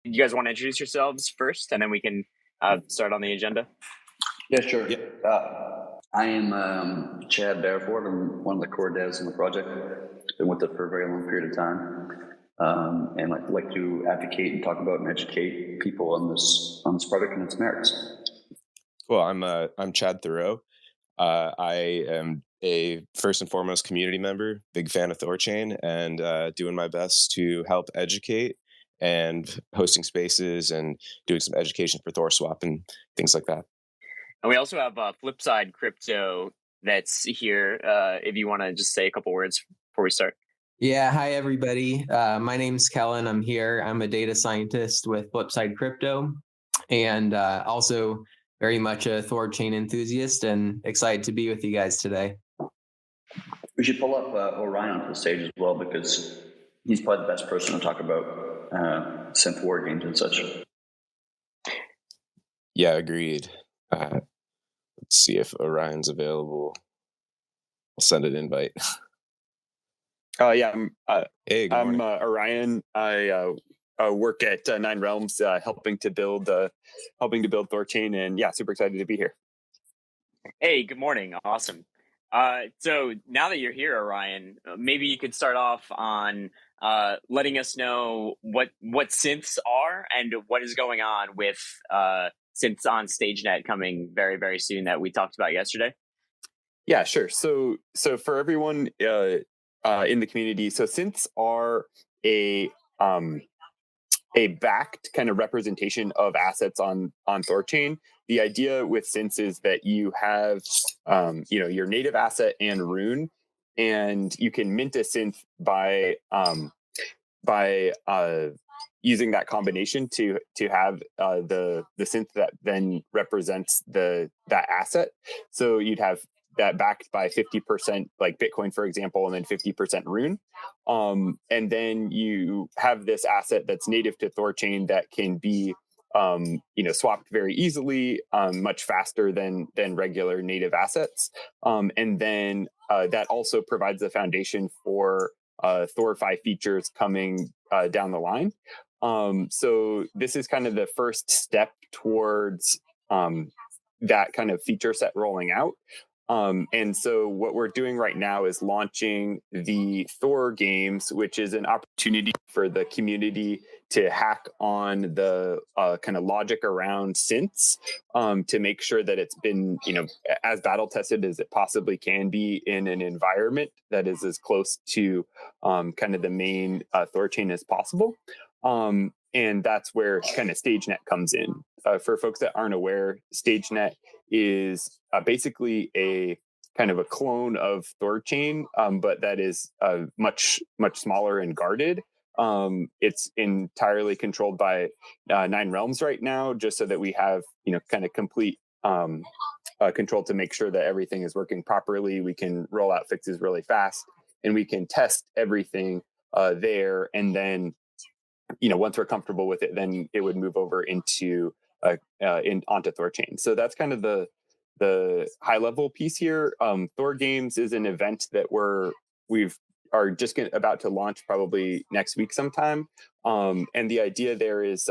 you guys want to introduce yourselves first, and then we can start on the agenda? Yeah, sure. I am Chad Bareford. I'm one of the core devs on the project. Been with it for a very long period of time, and I'd like to advocate and talk about and educate people on this project and its merits. Cool. I'm Chad THOReau. I am a first and foremost community member, big fan of THORChain, and doing my best to help educate and hosting spaces and doing some education for THORswap and things like that. And we also have Flipside Crypto that's here. If you want to just say a couple words before we start. Yeah, hi everybody. My name's Kellen. I'm here. I'm a data scientist with Flipside Crypto, and also very much a THORChain enthusiast, and excited to be with you guys today. We should pull up Orion to the stage as well, because he's probably the best person to talk about synth war games and such. Yeah, agreed. Let's see if Orion's available. I'll send an invite. I'm morning. Orion. I work at Nine Realms, helping to build THORChain, and super excited to be here. Hey, good morning. Awesome. So now that you're here, Orion, maybe you could start off on letting us know what synths are and what is going on with synths on StageNet coming very, very soon that we talked about yesterday. Yeah, sure. So for everyone in the community, so synths are a backed kind of representation of assets on THORChain. The idea with synths is that you have your native asset and rune, and you can mint a synth by using that combination to have the synth that then represents that asset. So you'd have that backed by 50% like Bitcoin, for example, and then 50% rune. And then you have this asset that's native to THORChain that can be swapped very easily, much faster than regular native assets. And then that also provides the foundation for THORify features coming down the line. So this is kind of the first step towards that kind of feature set rolling out. And so what we're doing right now is launching the Thor games, which is an opportunity for the community to hack on the kind of logic around synths, to make sure that it's been, as battle tested as it possibly can be in an environment that is as close to kind of the main THORChain as possible. And that's where kind of StageNet comes in. For folks that aren't aware, StageNet is basically a kind of a clone of THORChain, but that is much smaller and guarded. It's entirely controlled by Nine Realms right now, just so that we have kind of complete control to make sure that everything is working properly. We can roll out fixes really fast, and we can test everything there, and then once we're comfortable with it, then it would move over into onto THORChain. So that's kind of the high level piece here. Thor Games is an event that we are just about to launch probably next week sometime. And the idea there is,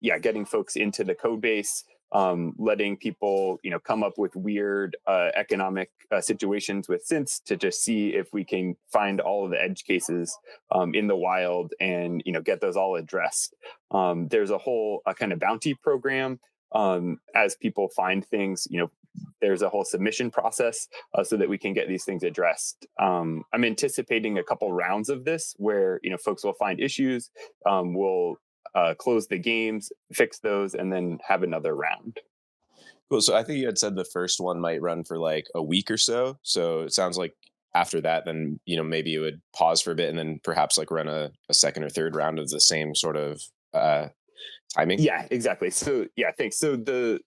getting folks into the code base, letting people, come up with weird economic situations with synths to just see if we can find all of the edge cases in the wild and, get those all addressed. There's a whole kind of bounty program. As people find things, there's a whole submission process so that we can get these things addressed. I'm anticipating a couple rounds of this where, folks will find issues, we'll close the games, fix those, and then have another round. Cool. So I think you had said the first one might run for like a week or so. So it sounds like after that, then, maybe it would pause for a bit and then perhaps like run a second or third round of the same sort of timing. Yeah, exactly. So yeah, thanks. So the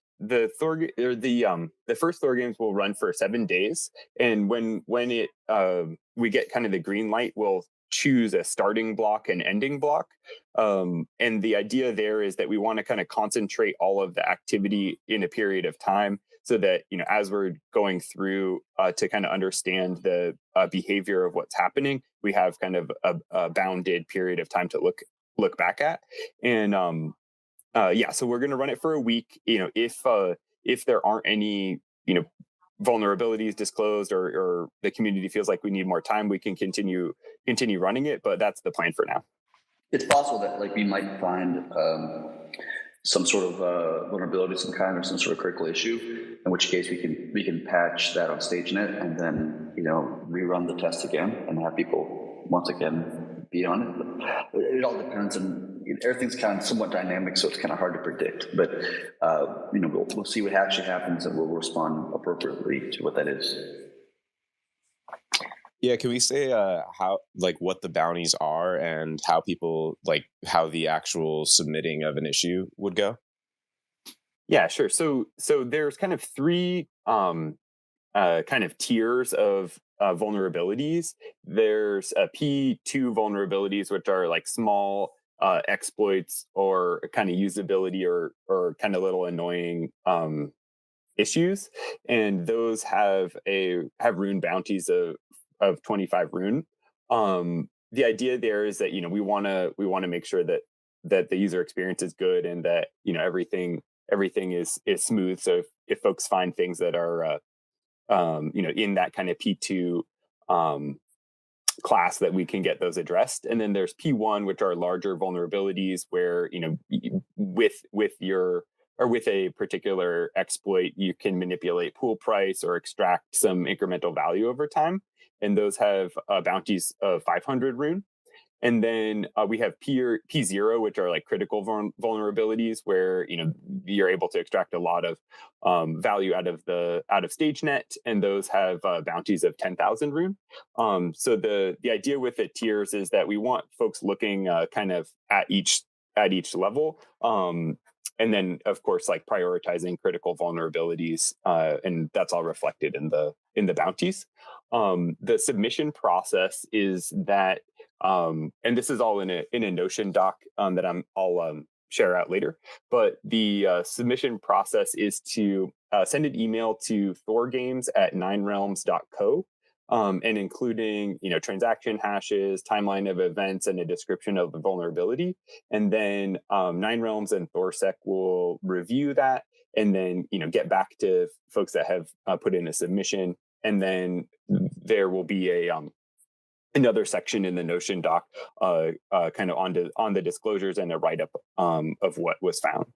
Thor or the first Thor games will run for 7 days, and when it we get kind of the green light, we'll choose a starting block and ending block. And the idea there is that we want to kind of concentrate all of the activity in a period of time, so that as we're going through to kind of understand the behavior of what's happening, we have kind of a bounded period of time to look look back at. And so we're going to run it for a week. If there aren't any vulnerabilities disclosed, or the community feels like we need more time, we can continue running it. But that's the plan for now. It's possible that we might find some sort of vulnerability of some kind, or some sort of critical issue, in which case we can patch that on StageNet and then rerun the test again and have people once again be on it. But it all depends on, everything's kind of somewhat dynamic, so it's kind of hard to predict. But we'll see what actually happens, and we'll respond appropriately to what that is. Yeah, can we say how, what the bounties are and how people, how the actual submitting of an issue would go? Yeah, sure. So there's kind of three kind of tiers of vulnerabilities. There's P2 vulnerabilities, which are small exploits or kind of usability or kind of little annoying issues, and those have rune bounties of 25 rune. The idea there is that we want to make sure that the user experience is good, and that everything is smooth. So if folks find things that are in that kind of P2 class, that we can get those addressed. And then there's P1, which are larger vulnerabilities, where with a particular exploit, you can manipulate pool price or extract some incremental value over time. And those have bounties of 500 rune. And then we have P0, which are critical vulnerabilities, where you're able to extract a lot of value out of StageNet, and those have bounties of 10,000 rune. So the idea with the tiers is that we want folks looking kind of at each level, and then of course prioritizing critical vulnerabilities, and that's all reflected in the bounties. The submission process is that. And this is all in a Notion doc that I'll share out later. But the submission process is to send an email to thorgames@ninerealms.co, and including transaction hashes, timeline of events, and a description of the vulnerability. And then Nine Realms and THORsec will review that, and then get back to folks that have put in a submission. And then there will be another section in the Notion doc, kind of on the disclosures and a write-up of what was found.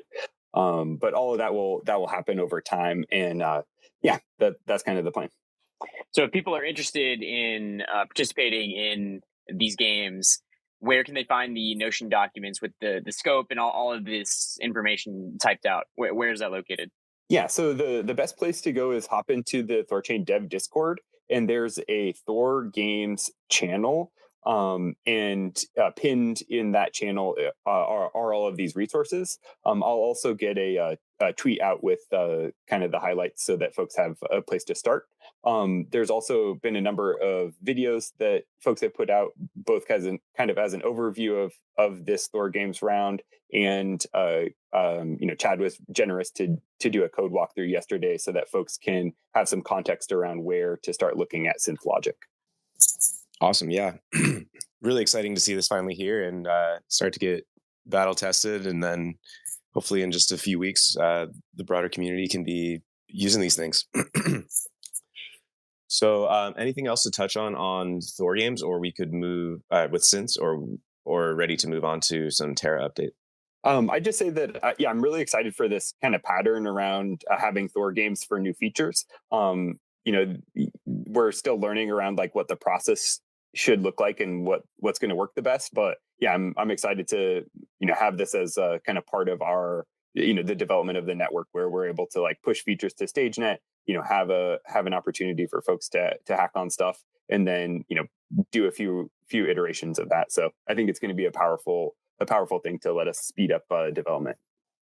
But all of that will happen over time, and that's kind of the plan. So if people are interested in participating in these games, where can they find the Notion documents with the scope and all of this information typed out? Where is that located? Yeah, so the best place to go is hop into the THORChain Dev Discord, and there's a Thor Games channel, and pinned in that channel are all of these resources. I'll also get a tweet out with kind of the highlights, so that folks have a place to start. There's also been a number of videos that folks have put out, both as an overview of this Thor Games round, and Chad was generous to do a code walkthrough yesterday, so that folks can have some context around where to start looking at synth logic. Awesome. Yeah. Really exciting to see this finally here and start to get battle tested. And then hopefully in just a few weeks, the broader community can be using these things. So anything else to touch on Thor Games, or we could move with synths, or ready to move on to some Terra update? I'd just say that, I'm really excited for this kind of pattern around having Thor Games for new features. We're still learning around what the process should look like and what's going to work the best. But yeah, I'm excited to, have this as a kind of part of our, the development of the network, where we're able to push features to StageNet, have an opportunity for folks to hack on stuff, and then, do a few iterations of that. So I think it's going to be a powerful thing to let us speed up development.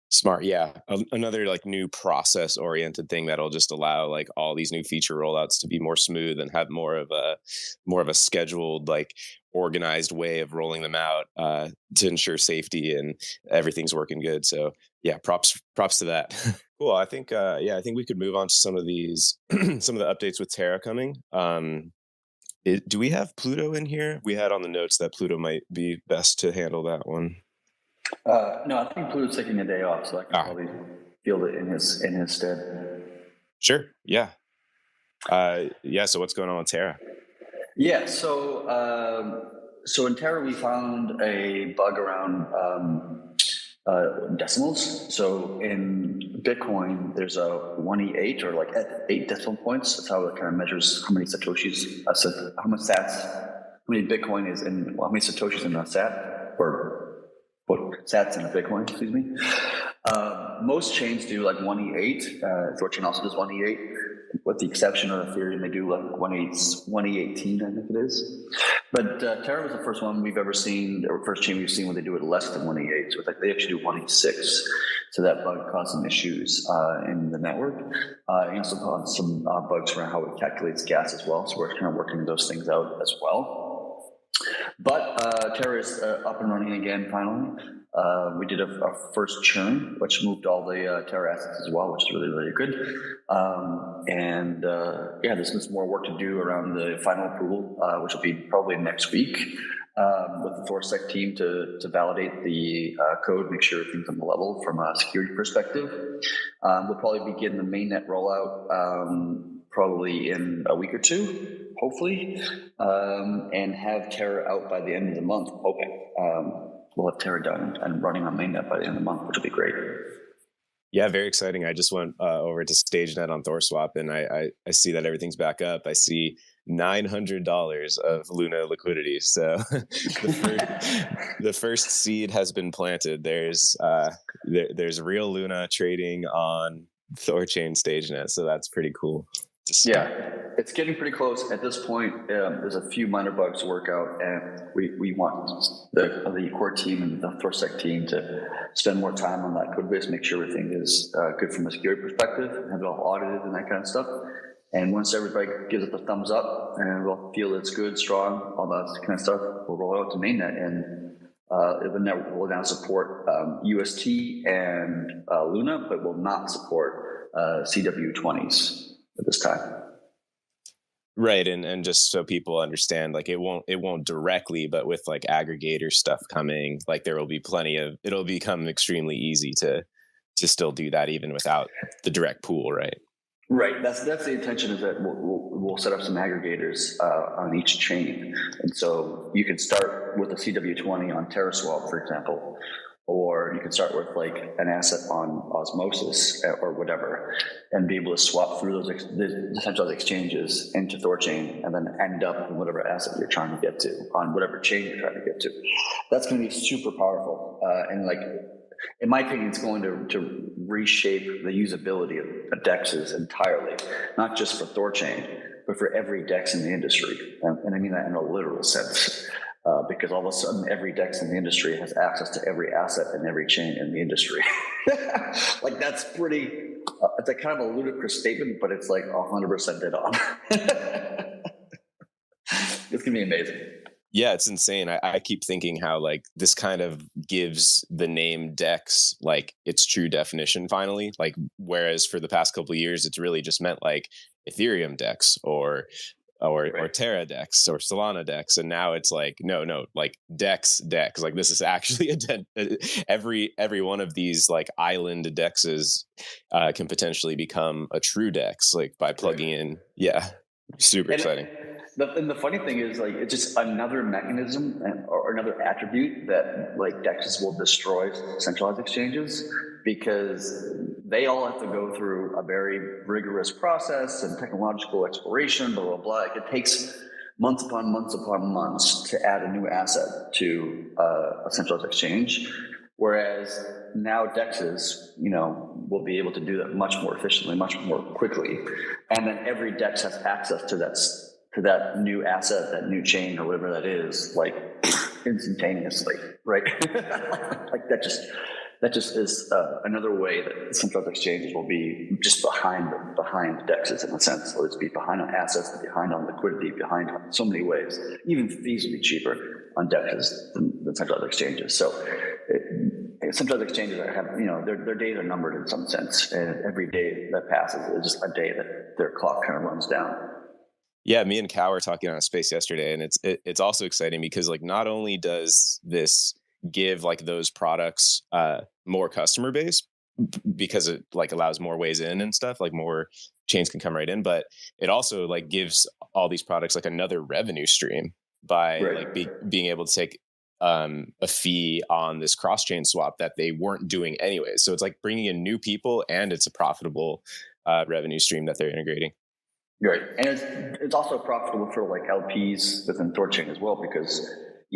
Smart. Yeah. Another new process oriented thing that'll just allow all these new feature rollouts to be more smooth and have more of a scheduled, organized way of rolling them out to ensure safety and everything's working good. So yeah, props to that. Cool. I think we could move on to some of these, some of the updates with Terra coming. Do we have Pluto in here? We had on the notes that Pluto might be best to handle that one. No, I think Pluto's taking a day off, so I can probably field it in his stead. Sure. Yeah. So what's going on with Terra? Yeah. So in Terra, we found a bug around decimals. So in Bitcoin, there's a 1E8 or like at 8 decimal points. That's how it kind of measures how many satoshis, how much sats, how many Bitcoin is in, how many satoshis in a sat, or what sats in a Bitcoin, excuse me. Most chains do like 1E8. THORChain also does 1E8. With the exception of Ethereum, they do like 1E18, I think it is. But Terra was the first one we've ever seen, or first chain we've seen where they do it less than 1E8. So it's like they actually do 1E6. So that bug caused some issues in the network. It also caused some bugs around how it calculates gas as well. So we're kind of working those things out as well. But Terra is up and running again finally. We did a first churn, which moved all the Terra assets as well, which is really, really good. There's more work to do around the final approval, which will be probably next week, with the THORsec team to validate the code, make sure everything's on the level from a security perspective. We'll probably begin the mainnet rollout probably in a week or two, hopefully, and have Terra out by the end of the month, hoping. We'll have Terra done and running on mainnet by the end of the month, which will be great. Yeah, very exciting. I just went over to StageNet on THORswap, and I see that everything's back up. I see $900 of Luna liquidity. So the first seed has been planted. There's real Luna trading on THORChain StageNet, so that's pretty cool. Yeah, it's getting pretty close. At this point, there's a few minor bugs to work out, and we want the core team and the THORsec team to spend more time on that code base, make sure everything is good from a security perspective, have it all audited and that kind of stuff. And once everybody gives it the thumbs up and we'll feel it's good, strong, all that kind of stuff, we'll roll it out to mainnet, and the network will now support UST and Luna, but will not support CW20s at this time. Right. And just so people understand, like it won't directly, but with like aggregator stuff coming, like there will be it'll become extremely easy to still do that even without the direct pool, right? Right. That's the intention, is that we'll set up some aggregators on each chain. And so you can start with a CW20 on TerraSwap, for example, or you can start with like an asset on Osmosis or whatever, and be able to swap through those decentralized exchanges into THORChain, and then end up in whatever asset you're trying to get to on whatever chain you're trying to get to. That's going to be super powerful, and like, in my opinion, it's going to reshape the usability of DEXs entirely, not just for THORChain, but for every DEX in the industry, and I mean that in a literal sense. Because all of a sudden every DEX in the industry has access to every asset and every chain in the industry. Like, that's pretty, it's a kind of a ludicrous statement, but it's like 100% dead on. It's gonna be amazing. Yeah, it's insane. I keep thinking how like this kind of gives the name DEX like its true definition finally. Like, whereas for the past couple of years, it's really just meant like Ethereum DEX or Terra DEX or Solana DEX, and now it's like no, like DEX. Like, this is actually every one of these like island DEXs can potentially become a true DEX, like by plugging in. Yeah, super exciting. And the funny thing is, like, it's just another mechanism or another attribute that like DEXs will destroy centralized exchanges, because they all have to go through a very rigorous process and technological exploration, blah, blah, blah. Like, it takes months upon months upon months to add a new asset to a centralized exchange. Whereas now DEXs, will be able to do that much more efficiently, much more quickly. And then every DEX has access to that new asset, that new chain, or whatever that is, like instantaneously, right? Like that just is another way that centralized exchanges will be just behind DEXs in a sense. So it's be behind on assets, behind on liquidity, behind on so many ways. Even fees will be cheaper on DEXs than centralized exchanges. So centralized exchanges have, their days are numbered in some sense, and every day that passes is just a day that their clock kind of runs down. Yeah, me and Cal were talking on a space yesterday, and it's also exciting because like not only does this give like those products more customer base, because it like allows more ways in and stuff, like more chains can come right in, but it also like gives all these products like another revenue stream by like being able to take a fee on this cross-chain swap that they weren't doing anyway. So it's like bringing in new people, and it's a profitable revenue stream that they're integrating. Right, and it's also profitable for like LPs within THORChain as well, because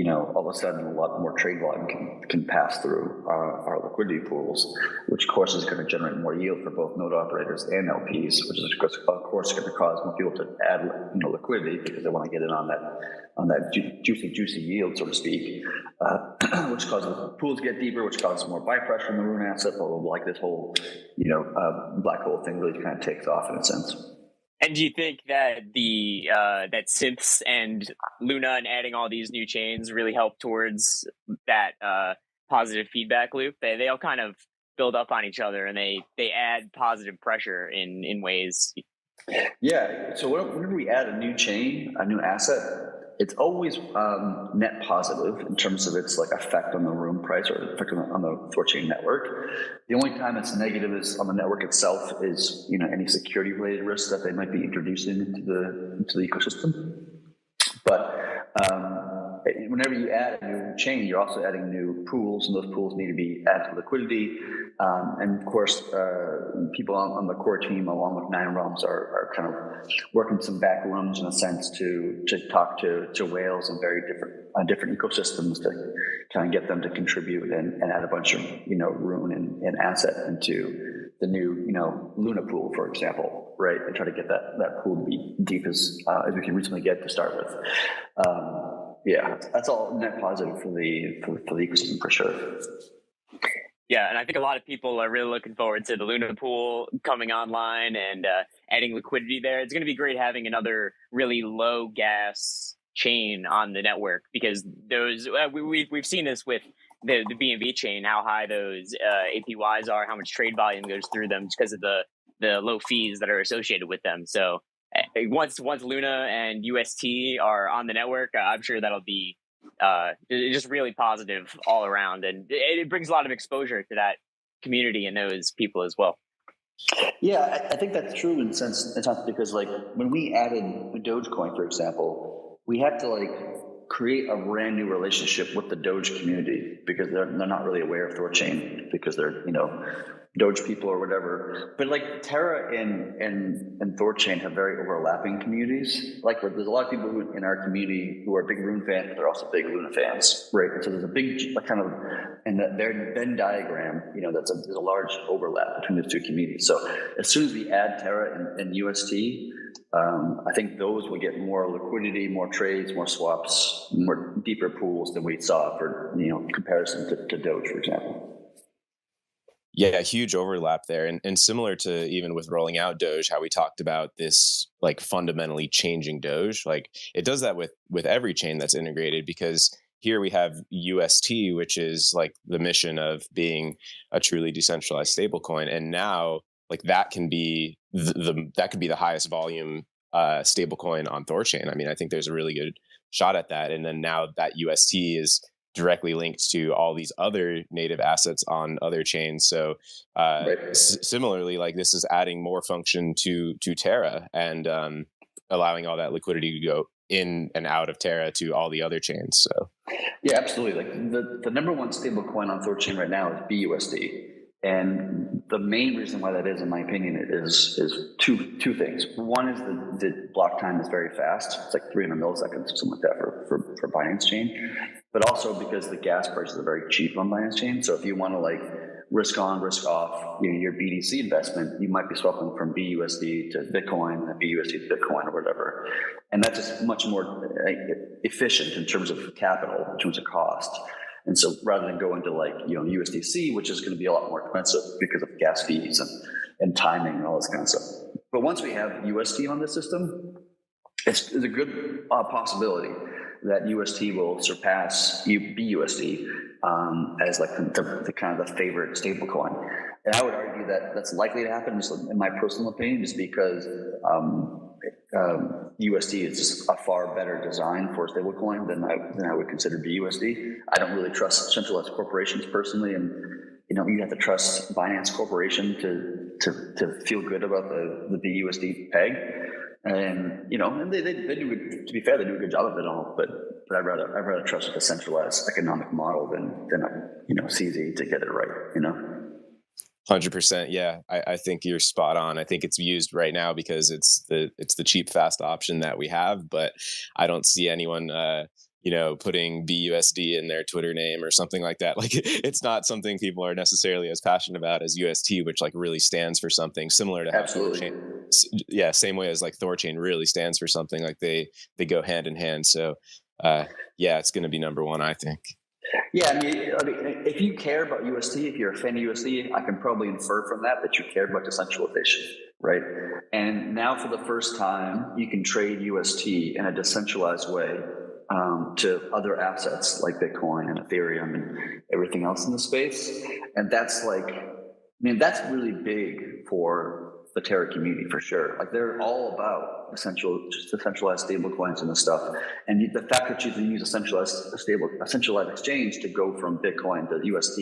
all of a sudden a lot more trade volume can pass through our liquidity pools, which of course is going to generate more yield for both node operators and LPs, which is of course going to cause more people to add liquidity because they want to get in on that juicy yield, so to speak, which causes the pools to get deeper, which causes more buy pressure in the Rune asset. Blah blah blah. Like this whole black hole thing really kind of takes off in a sense. And do you think that that synths and Luna and adding all these new chains really help towards that positive feedback loop? They all kind of build up on each other, and they add positive pressure in ways. Yeah. So whenever we add a new chain, a new asset, it's always net positive in terms of its like effect on the Rune price or effect on the THORChain network. The only time it's negative is on the network itself, is any security related risks that they might be introducing into the ecosystem. But whenever you add a new chain, you're also adding new pools, and those pools need to be added to liquidity. And of course, people on the core team, along with Nine Realms, are kind of working some back rooms in a sense to talk to whales and very different ecosystems to kind of get them to contribute and add a bunch of Rune and asset into the new Luna pool, for example, right? And try to get that pool to be deep as we can reasonably get to start with. Yeah, that's all net positive for the ecosystem for sure. Yeah, and I think a lot of people are really looking forward to the Luna pool coming online and adding liquidity there. It's going to be great having another really low gas chain on the network, because those we've seen this with the BNB chain, how high those APYs are, how much trade volume goes through them because of the low fees that are associated with them. So once Luna and UST are on the network, I'm sure that'll be just really positive all around, and it brings a lot of exposure to that community and those people as well. Yeah, I think that's true in a sense because like when we added Dogecoin, for example, we had to like create a brand new relationship with the Doge community, because they're not really aware of THORChain because they're Doge people or whatever. But like Terra and THORChain have very overlapping communities. Like there's a lot of people in our community who are big Rune fans, but they're also big Luna fans, right? And so there's a big kind of in their Venn diagram, there's a large overlap between those two communities. So as soon as we add Terra and UST, I think those will get more liquidity, more trades, more swaps, more deeper pools than we saw for comparison to Doge, for example. Yeah, huge overlap there. And similar to even with rolling out Doge, how we talked about this like fundamentally changing Doge, like it does that with every chain that's integrated, because here we have UST, which is like the mission of being a truly decentralized stablecoin. And now like that can be that could be the highest volume stablecoin on THORChain. I mean, I think there's a really good shot at that. And then now that UST is directly linked to all these other native assets on other chains. So similarly, like this is adding more function to Terra and allowing all that liquidity to go in and out of Terra to all the other chains. So yeah, absolutely. Like the number one stable coin on THORChain right now is BUSD. And the main reason why that is, in my opinion, is two things. One is the block time is very fast. It's like 300 milliseconds or something like that for Binance Chain. But also because the gas prices are very cheap on Binance Chain. So if you want to like risk on, risk off, your BTC investment, you might be swapping from BUSD to Bitcoin, and BUSD to Bitcoin or whatever. And that's just much more efficient in terms of capital, in terms of cost. And so rather than going to like, USDC, which is going to be a lot more expensive because of gas fees and timing and all this kind of stuff. But once we have UST on the system, it's a good possibility that UST will surpass BUSD as like the kind of the favorite stablecoin. And I would argue that that's likely to happen, just in my personal opinion, just because USD is just a far better design for a stablecoin than I would consider BUSD. I don't really trust centralized corporations personally, and you have to trust Binance Corporation to feel good about the BUSD peg. And and they do good, to be fair, they do a good job of it all. But I'd rather trust the centralized economic model than CZ to get it right. 100%. Yeah, I think you're spot on. I think it's used right now because it's the cheap, fast option that we have. But I don't see anyone, putting BUSD in their Twitter name or something like that. Like, it's not something people are necessarily as passionate about as UST, which like really stands for something similar to how absolutely. Yeah, same way as like THORChain really stands for something. Like they go hand in hand. So yeah, it's going to be number one, I think. Yeah, I mean, if you care about UST, if you're a fan of UST, I can probably infer from that you care about decentralization, right? And now for the first time, you can trade UST in a decentralized way to other assets like Bitcoin and Ethereum and everything else in the space. And that's that's really big for the Terra community for sure. Like, they're all about decentralized stable coins and this stuff. And the fact that you can use a centralized exchange to go from Bitcoin to UST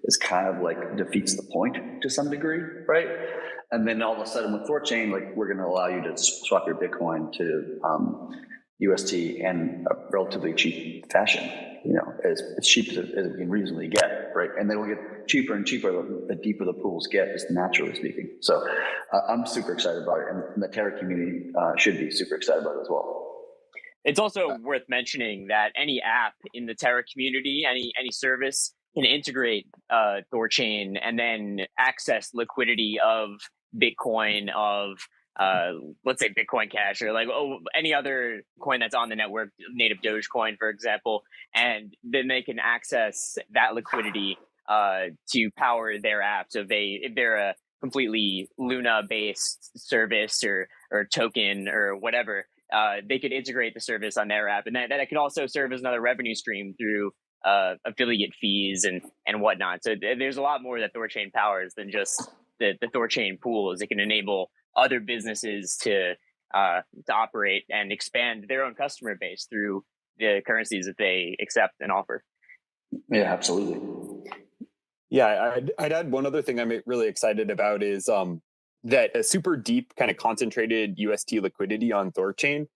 is kind of like defeats the point to some degree, right? And then all of a sudden with THORChain, like, we're going to allow you to swap your Bitcoin to UST in a relatively cheap fashion, as cheap as it can reasonably get, right? And they will get cheaper and cheaper the deeper the pools get, just naturally speaking. So I'm super excited about it, and the Terra community should be super excited about it as well. It's also worth mentioning that any app in the Terra community, any service, can integrate THORChain and then access liquidity of Bitcoin, of let's say Bitcoin Cash, or any other coin that's on the network, native Dogecoin, for example, and then they can access that liquidity to power their app. So if they're a completely Luna based service or token or whatever, they could integrate the service on their app, and that can also serve as another revenue stream through affiliate fees and whatnot. So there's a lot more that THORChain powers than just the THORChain pools. It can enable other businesses to operate and expand their own customer base through the currencies that they accept and offer. Yeah, absolutely. Yeah, I'd add one other thing I'm really excited about is that a super deep kind of concentrated UST liquidity on THORChain,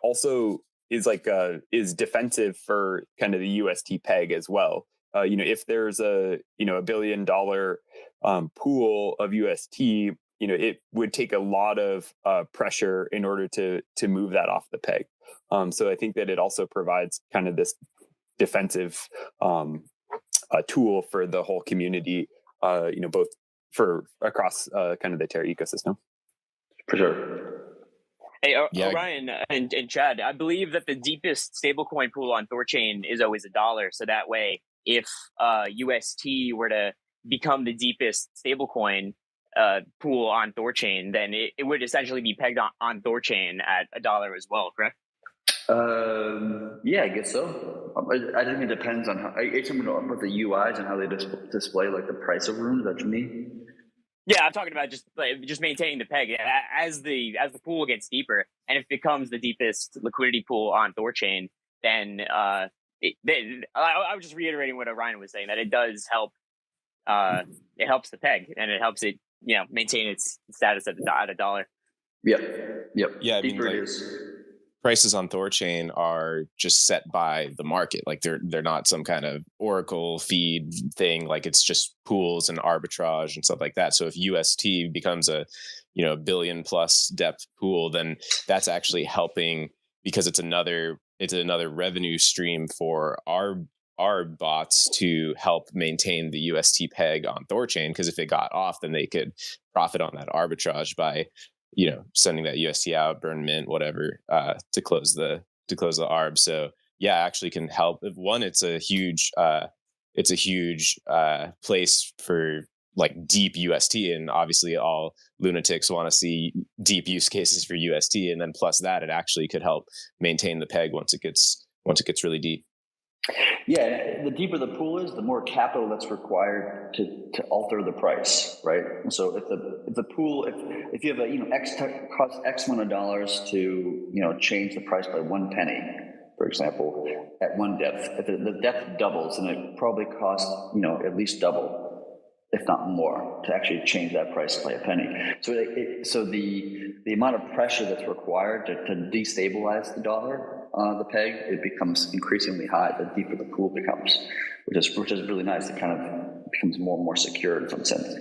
also is defensive for kind of the UST peg as well. If there's a $1 billion pool of UST, it would take a lot of pressure in order to move that off the peg. So I think that it also provides kind of this defensive tool for the whole community, both for across kind of the Terra ecosystem. For sure. Hey, Orion and Chad, I believe that the deepest stablecoin pool on THORChain is always $1. So that way, if UST were to become the deepest stablecoin pool on THORChain, then it would essentially be pegged on THORChain at $1 as well, correct? Yeah, I guess so. I think it depends on how. It's something about the UIs and how they display like the price of rooms. Is that what you mean? Yeah, I'm talking about just maintaining the peg as the pool gets deeper, and if it becomes the deepest liquidity pool on THORChain, then I was just reiterating what Orion was saying, that it does help. It helps the peg, and it helps it maintain its status at $1. Yep. Yeah, I mean, prices on THORChain are just set by the market. Like they're not some kind of Oracle feed thing. Like, it's just pools and arbitrage and stuff like that. So if UST becomes a $1 billion plus depth pool, then that's actually helping, because it's another revenue stream for our bots to help maintain the UST peg on THORChain. Because if it got off, then they could profit on that arbitrage by sending that UST out, burn mint, whatever, to close the ARB. So yeah, actually can help. One, it's a huge place for like deep UST, and obviously all lunatics want to see deep use cases for UST. And then plus that, it actually could help maintain the peg once it gets really deep. Yeah, the deeper the pool is, the more capital that's required to alter the price, right? So if the pool, if you have a costs X amount of dollars to change the price by 1 penny, for example, at one depth, if the depth doubles, then it probably costs at least double, if not more, to actually change that price by a penny. So the amount of pressure that's required to destabilize the dollar, the peg, it becomes increasingly high the deeper the pool becomes, which is really nice. It kind of becomes more and more secure in some sense.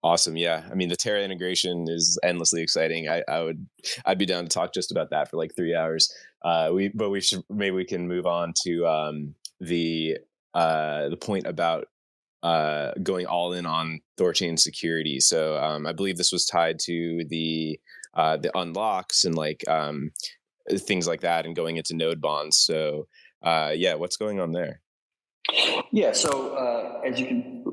Awesome. Yeah. I mean, the Terra integration is endlessly exciting. I'd be down to talk just about that for like 3 hours. Maybe we can move on to the point about going all in on THORChain security. So I believe this was tied to the unlocks and like things like that, and going into node bonds. So yeah, what's going on there? Yeah. So as you can.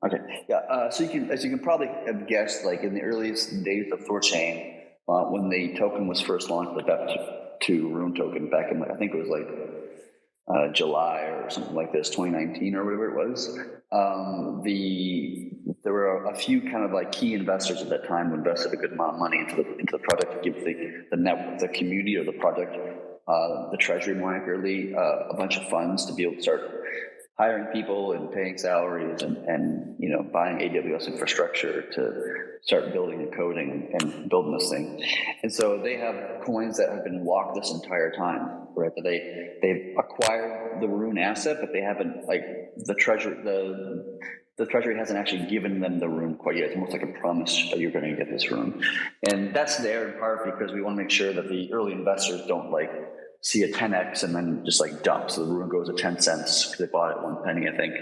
Okay. Yeah. So as you can probably have guessed, like in the earliest days of THORChain, when the token was first launched, the BEP2 Rune token back in, I think it was like July or something like this, 2019 or whatever it was. There were a few kind of like key investors at that time who invested a good amount of money into the project to give the community or the project, the treasury more accurately, a bunch of funds to be able to start hiring people and paying salaries and buying AWS infrastructure to start building and coding and building this thing. And so they have coins that have been locked this entire time, right? That they've acquired the Rune asset, but they haven't, like, the treasury hasn't actually given them the Rune quite yet. It's almost like a promise that you're going to get this Rune. And that's there in part because we want to make sure that the early investors don't like see a 10x and then just like dump. So the Rune goes to 10 cents because they bought it 1 penny, I think.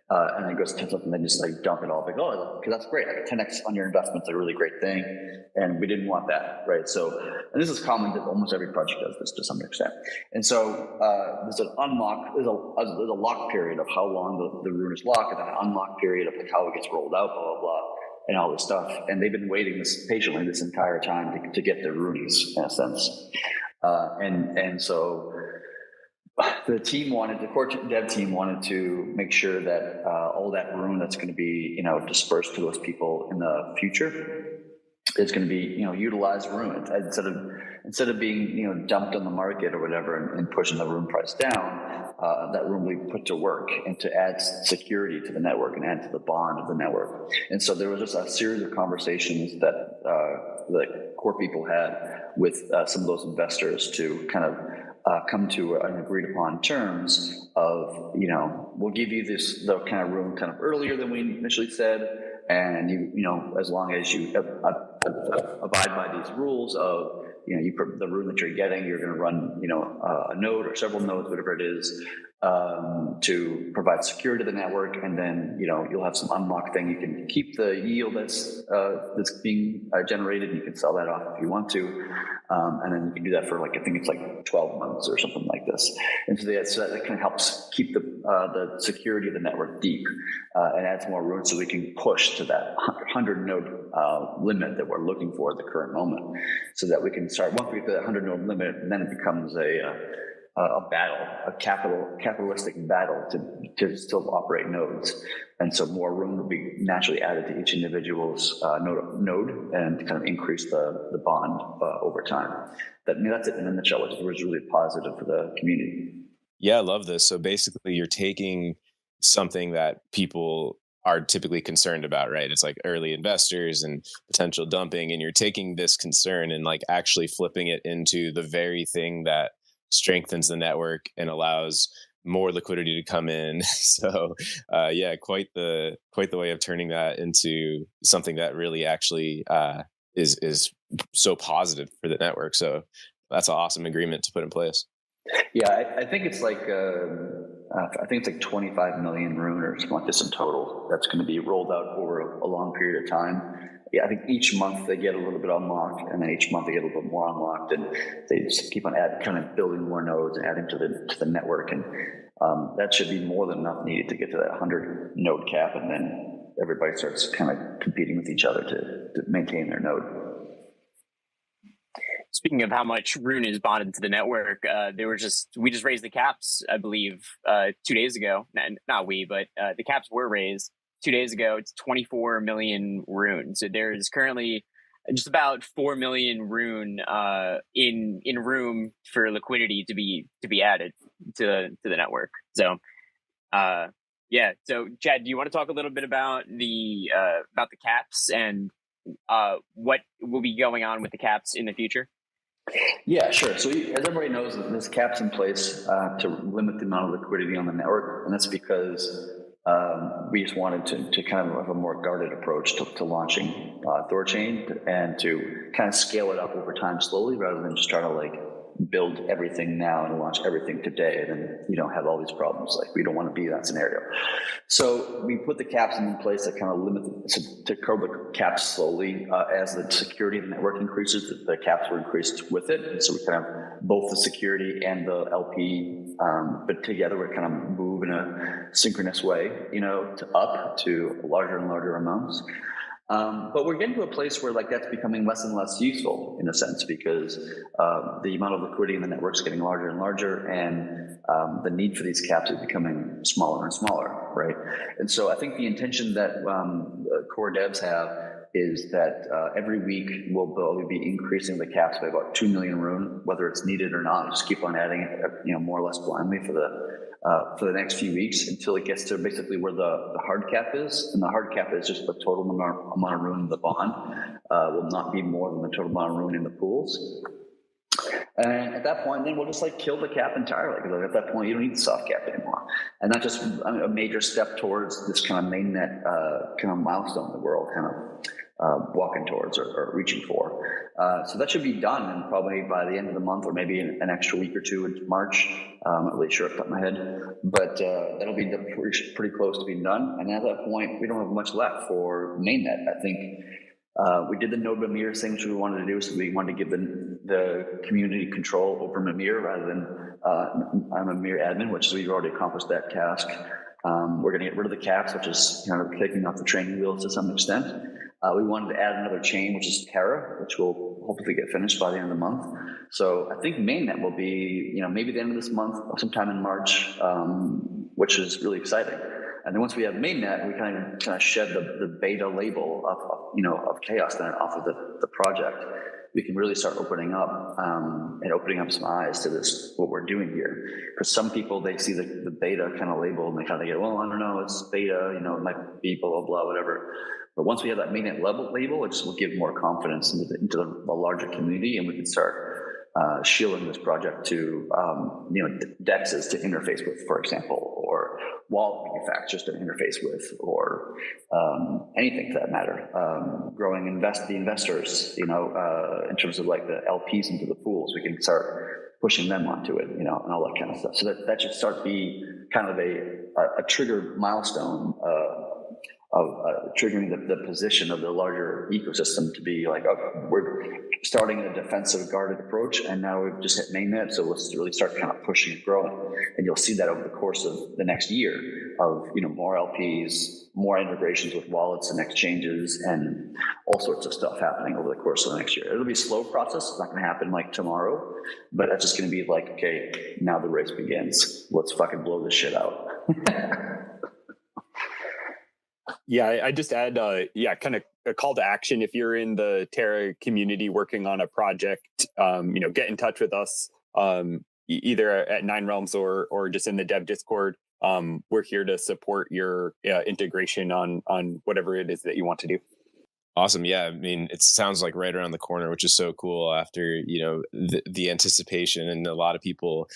And then it goes to 10 cents and then just like dump it all. Like, oh, because that's great. Like a 10x on your investment's a really great thing. And we didn't want that, right? So, and this is common that almost every project does this to some extent. And so there's an unlock, there's a lock period of how long the Rune is locked, and then an unlock period of like how it gets rolled out, blah, blah, blah, and all this stuff. And they've been waiting patiently this entire time to get their Runeys, in a sense. And so the core dev team wanted to make sure that all that Rune that's going to be dispersed to those people in the future is going to be utilized Rune instead of being dumped on the market or whatever and pushing the Rune price down. That Rune will be put to work and to add security to the network and add to the bond of the network. And so there was just a series of conversations that the core people had with some of those investors to kind of come to an agreed upon terms of, we'll give you the kind of Rune kind of earlier than we initially said, and as long as you abide by these rules of the Rune that you're getting, you're going to run a node or several nodes, whatever it is, to provide security to the network, and then you'll have some unlock thing. You can keep the yield that's being generated. You can sell that off if you want to, and then you can do that for I think it's like 12 months or something like this. And so that kind of helps keep the security of the network deep and adds more Rune, so we can push to that 100 node limit that we're looking for at the current moment, so that we can start once we get to that 100 node limit, and then it becomes a battle, a capitalistic battle to still operate nodes. And so more Rune will be naturally added to each individual's node and kind of increase the bond over time. That's it in a nutshell, which was really positive for the community. Yeah, I love this. So basically you're taking something that people are typically concerned about, right? It's like early investors and potential dumping, and you're taking this concern and like actually flipping it into the very thing that strengthens the network and allows more liquidity to come in. So yeah, quite the way of turning that into something that really actually is so positive for the network. So that's an awesome agreement to put in place. Yeah, I think it's like 25 million Rune or something like this in total that's going to be rolled out over a long period of time. Yeah, I think each month they get a little bit unlocked, and then each month they get a little bit more unlocked, and they just keep on kind of building more nodes and adding to the network, and that should be more than enough needed to get to that 100 node cap, and then everybody starts kind of competing with each other to maintain their node. speaking of how much Rune is bonded to the network, we just raised the caps, I believe, 2 days ago. Not we, but the caps were raised 2 days ago. It's 24 million Rune. So there's currently just about 4 million Rune in room for liquidity to be added to the network. So yeah. So Chad, do you want to talk a little bit about the caps and what will be going on with the caps in the future? Yeah, sure. So as everybody knows, there's caps in place to limit the amount of liquidity on the network, and that's because we just wanted to kind of have a more guarded approach to launching THORChain and to kind of scale it up over time slowly rather than just try to like build everything now and launch everything today, and then you don't have all these problems. Like, we don't want to be that scenario. So we put the caps in place that kind of limit to curb the caps slowly as the security of the network increases. The caps were increased with it, and so we kind of both the security and the LP, but together we kind of move in a synchronous way, up to larger and larger amounts. But we're getting to a place where like that's becoming less and less useful in a sense, because the amount of liquidity in the network is getting larger and larger, and the need for these caps is becoming smaller and smaller, right? And so I think the intention that core devs have is that every week we'll probably be increasing the caps by about 2 million Rune, whether it's needed or not. Just keep on adding it, more or less blindly for the next few weeks until it gets to basically where the hard cap is. And the hard cap is just the total amount of Rune in the bond will not be more than the total amount of Rune in the pools. And at that point, then we'll just like kill the cap entirely, because at that point you don't need the soft cap anymore. And that's just a major step towards this kind of mainnet kind of milestone that we're all kind of walking towards or reaching for. So that should be done, and probably by the end of the month, or maybe an extra week or two into March. I'm not really sure off the top of my head, but that'll be pretty close to being done. And at that point, we don't have much left for mainnet. I think we did the node Mimir thing, which we wanted to do, so we wanted to give the community control over Mimir rather than I'm a Mimir admin, which is we've already accomplished that task. We're going to get rid of the caps, which is kind of taking off the training wheels to some extent. We wanted to add another chain, which is Terra, which will hopefully get finished by the end of the month. So I think mainnet will be, maybe the end of this month, sometime in March, which is really exciting. And then once we have mainnet, we kind of shed the beta label of CHAOSNet off of the project. We can really start opening up and opening up some eyes to this, what we're doing here. For some people, they see the beta kind of label and they kind of get, well, I don't know, it's beta, it might be blah, blah, blah, whatever. But once we have that mainnet label, it just will give more confidence into the larger community, and we can start shielding this project to, DEXs to interface with, for example, or wallet manufacturers to interface with, or anything for that matter. Growing the investors, in terms of like the LPs into the pools, we can start pushing them onto it, and all that kind of stuff. So that should start be kind of a trigger milestone of triggering the position of the larger ecosystem to be like, okay, we're starting a defensive guarded approach, and now we've just hit mainnet, so let's really start kind of pushing and growing. And you'll see that over the course of the next year of more LPs, more integrations with wallets and exchanges, and all sorts of stuff happening over the course of the next year. It'll be a slow process. It's not going to happen like tomorrow, but that's just going to be like, okay, now the race begins. Let's fucking blow this shit out. Yeah, I just add, kind of a call to action. If you're in the Terra community working on a project, get in touch with us, either at Nine Realms or just in the dev Discord. We're here to support your integration on whatever it is that you want to do. Awesome. Yeah. I mean, it sounds like right around the corner, which is so cool after, the anticipation, and a lot of people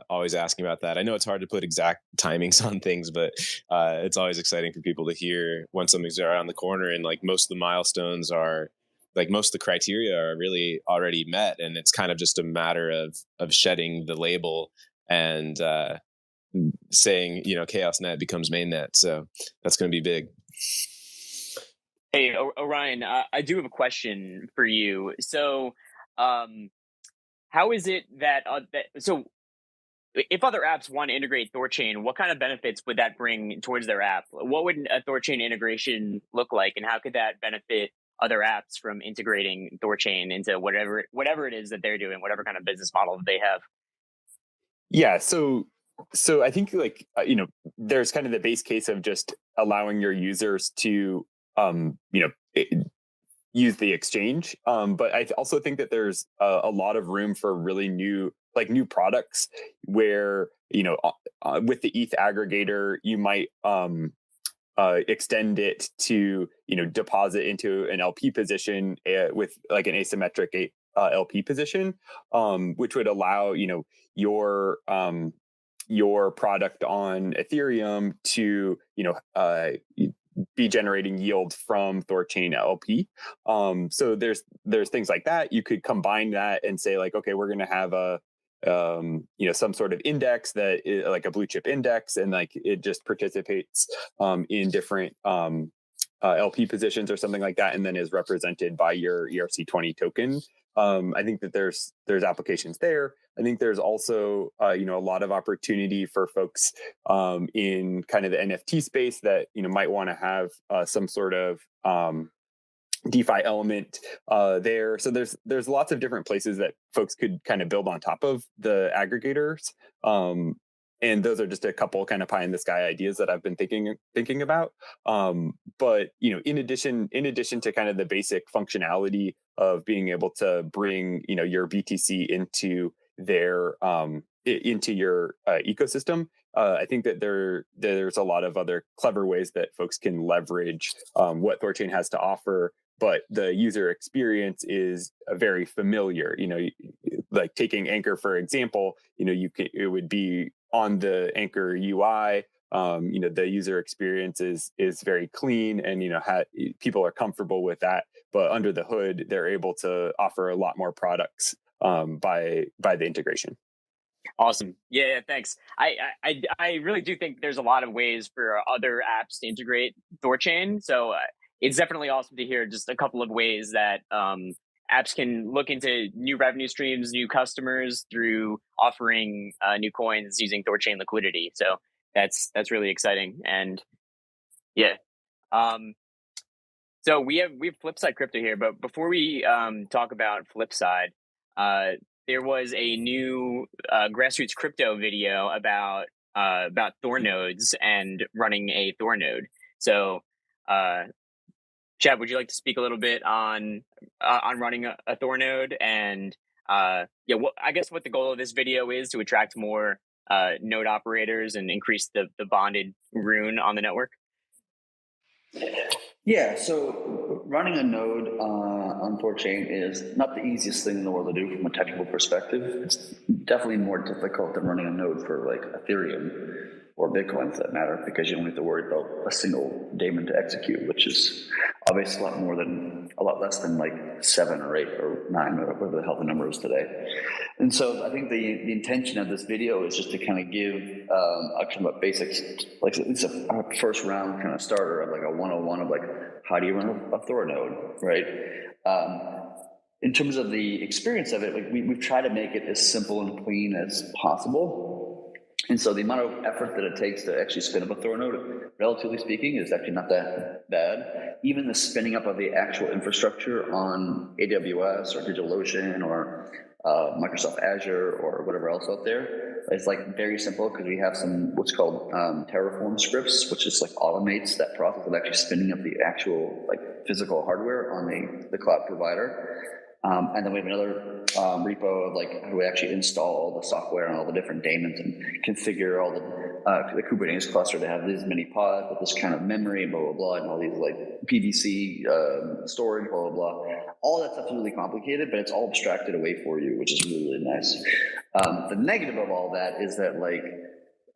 always asking about that. I know it's hard to put exact timings on things, but it's always exciting for people to hear when something's around the corner, and like most of the milestones are, like most of the criteria are really already met. And it's kind of just a matter of shedding the label and saying, CHAOSNet becomes mainnet. So that's going to be big. Hey, Orion, I do have a question for you. So, how is it that so if other apps want to integrate THORChain, what kind of benefits would that bring towards their app? What would a THORChain integration look like, and how could that benefit other apps from integrating THORChain into whatever it is that they're doing, whatever kind of business model they have? Yeah, so I think there's kind of the base case of just allowing your users to use the exchange, but I also think that there's a lot of room for really new products where with the ETH aggregator you might extend it to deposit into an LP position with like an asymmetric LP position, which would allow your product on Ethereum to be generating yield from THORChain LP. So there's things like that. You could combine that and say like, okay, we're going to have a some sort of index that is like a blue chip index, and like it just participates in different LP positions or something like that, and then is represented by your ERC20 token. I think that there's applications there. I think there's also a lot of opportunity for folks in kind of the NFT space that might want to have some sort of DeFi element there. So there's lots of different places that folks could kind of build on top of the aggregators. And those are just a couple kind of pie in the sky ideas that I've been thinking about. But in addition to kind of the basic functionality of being able to bring your BTC into their into your ecosystem, I think that there's a lot of other clever ways that folks can leverage what THORChain has to offer, but the user experience is very familiar. Like taking Anchor for example, it would be on the Anchor UI. The user experience is very clean, and people are comfortable with that. But under the hood, they're able to offer a lot more products by the integration. Awesome. Yeah, thanks. I really do think there's a lot of ways for other apps to integrate THORChain. So it's definitely awesome to hear just a couple of ways that apps can look into new revenue streams, new customers through offering new coins using THORChain liquidity. So that's really exciting. And yeah. So we have Flipside Crypto here, but before we talk about Flipside, there was a new grassroots crypto video about Thor nodes and running a Thor node. So, Chad, would you like to speak a little bit on running a Thor node, and I guess what the goal of this video is to attract more node operators and increase the bonded rune on the network? Yeah, so running a node on THORChain is not the easiest thing in the world to do from a technical perspective. It's definitely more difficult than running a node for like Ethereum or Bitcoin for that matter, because you don't have to worry about a single daemon to execute, which is obviously a lot less than like 7 or 8 or 9 or whatever the hell the number is today. And so I think the intention of this video is just to kind of give kind of a basics, like at least a first round kind of starter of like a 101 of like, how do you run a Thor node, right? In terms of the experience of it, like we've tried to make it as simple and clean as possible. And so the amount of effort that it takes to actually spin up a Thor node, relatively speaking, is actually not that bad. Even the spinning up of the actual infrastructure on AWS or DigitalOcean or Microsoft Azure or whatever else out there is like very simple, because we have some what's called Terraform scripts, which just like automates that process of actually spinning up the actual like physical hardware on the cloud provider. And then we have another repo of like how we actually install all the software and all the different daemons and configure all the Kubernetes cluster to have these many pods with this kind of memory and blah, blah, blah, and all these like PVC storage, blah, blah, blah. All that stuff is really complicated, but it's all abstracted away for you, which is really, really nice. The negative of all that is that like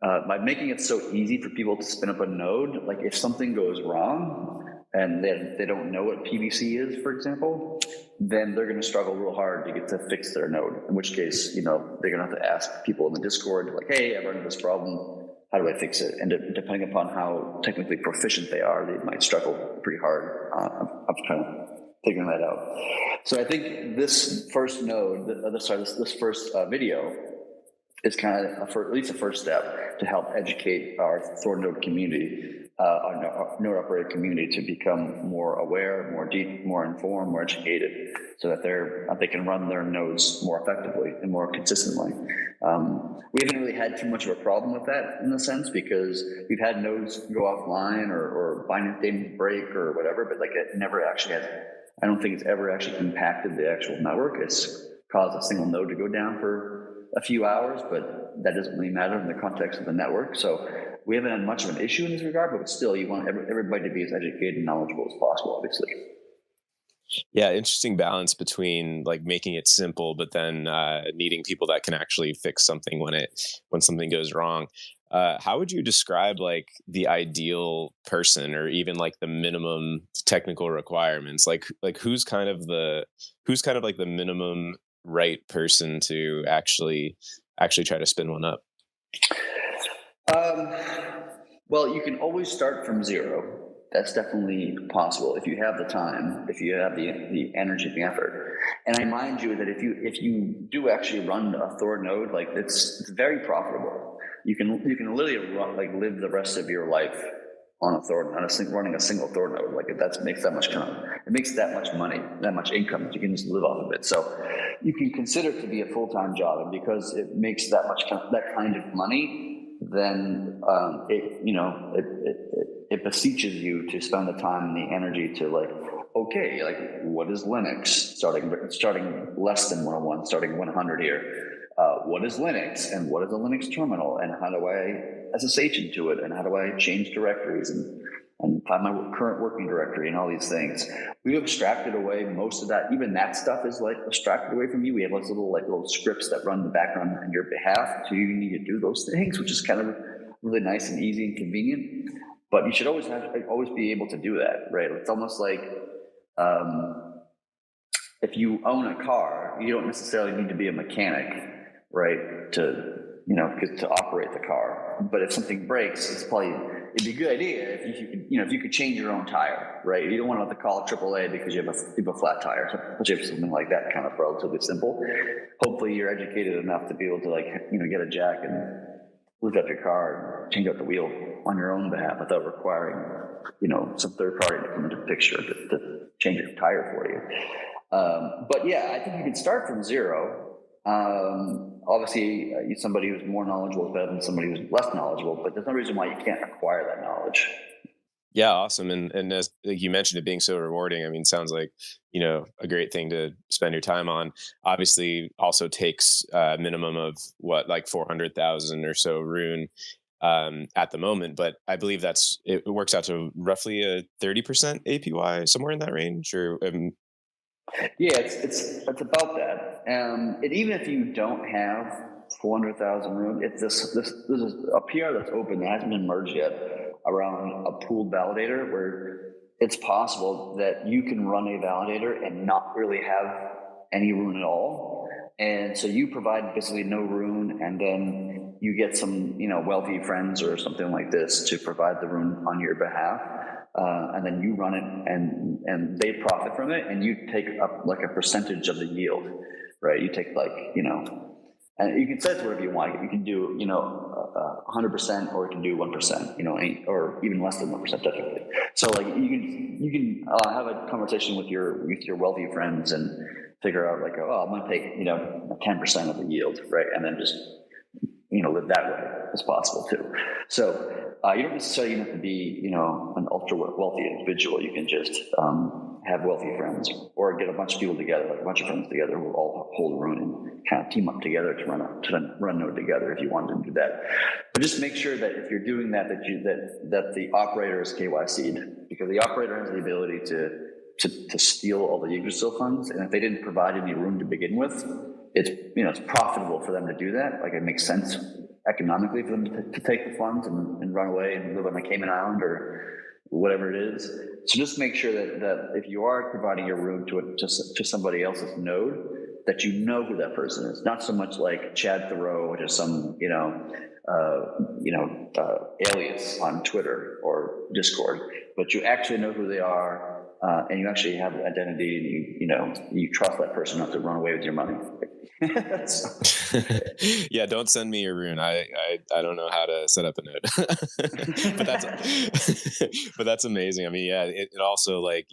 by making it so easy for people to spin up a node, like if something goes wrong, and they don't know what PVC is, for example, then they're going to struggle real hard to get to fix their node, in which case, they're going to have to ask people in the Discord, like, hey, I run into this problem, how do I fix it? And depending upon how technically proficient they are, they might struggle pretty hard of kind of figuring that out. So I think this first node, this first video is kind of at least a first step to help educate our Thor node community our node operator community to become more aware, more deep, more informed, more educated, so that they can run their nodes more effectively and more consistently. We haven't really had too much of a problem with that in a sense, because we've had nodes go offline or binary statements break or whatever, but like it never actually has. I don't think it's ever actually impacted the actual network. It's caused a single node to go down for a few hours, but that doesn't really matter in the context of the network. So we haven't had much of an issue in this regard, but still, you want everybody to be as educated and knowledgeable as possible, obviously. Yeah, interesting balance between like making it simple, but then needing people that can actually fix something when something goes wrong. How would you describe like the ideal person, or even like the minimum technical requirements? Like who's kind of like the minimum right person to actually try to spin one up? Well, you can always start from zero. That's definitely possible if you have the time, if you have the energy, the effort. And I remind you that if you do actually run a Thor node, like it's very profitable. You can literally live the rest of your life on a Thor, running a single Thor node. Like it makes that much money, that much income. You can just live off of it. So you can consider it to be a full-time job, and because it makes that kind of money, then it beseeches you to spend the time and the energy to what is Linux? Starting less than 101, starting 100 here. What is Linux, and what is a Linux terminal, and how do I SSH into it, and how do I change directories and find my current working directory and all these things. We've abstracted away most of that. Even that stuff is like abstracted away from you. We have those little scripts that run in the background on your behalf, so you need to do those things, which is kind of really nice and easy and convenient. But you should always be able to do that, right? It's almost like if you own a car, you don't necessarily need to be a mechanic, right, to operate the car. But if something breaks, it'd be a good idea if you could change your own tire, right? You don't want to have to call AAA because you have a flat tire, especially if something like that, kind of relatively simple. Hopefully, you're educated enough to be able to get a jack and lift up your car and change out the wheel on your own behalf without requiring some third party to come into the picture to change your tire for you. But yeah, I think you can start from zero. Obviously, somebody who's more knowledgeable is better than somebody who's less knowledgeable, but there's no reason why you can't acquire that knowledge. Yeah, awesome. And as you mentioned, it being so rewarding, I mean, sounds like, a great thing to spend your time on. Obviously also takes a minimum of like 400,000 or so rune at the moment, but I believe it works out to roughly a 30% APY, somewhere in that range, or yeah, it's about that. And even if you don't have 400,000 rune, this is a PR that's open that hasn't been merged yet around a pooled validator, where it's possible that you can run a validator and not really have any rune at all. And so you provide basically no rune, and then you get some wealthy friends or something like this to provide the rune on your behalf. And then you run it, and they profit from it, and you take up like a percentage of the yield, right? You take and you can set it to whatever you want. You can do 100%, or you can do 1%, or even less than 1%, definitely. So like you can have a conversation with your wealthy friends and figure out like, I'm going to take 10% of the yield, right, and then just live that way as possible too. So you don't necessarily have to be, an ultra wealthy individual. You can just have wealthy friends, or get a bunch of people together, like a bunch of friends together, who all hold rune and kind of team up together to run node together if you wanted to do that. But just make sure that if you're doing that, that the operator is KYC'd, because the operator has the ability to steal all the Yggdrasil funds, and if they didn't provide any rune to begin with, it's profitable for them to do that. Like, it makes sense economically for them to take the funds and run away and live on the Cayman Island or whatever it is. So just make sure that if you are providing your rune to somebody else's node, that you know who that person is. Not so much like Chad THOReau, which is some alias on Twitter or Discord, but you actually know who they are. and you actually have identity, and you trust that person not to run away with your money. Yeah, don't send me your rune. I don't know how to set up a node. But that's amazing. I mean, yeah, it also, like,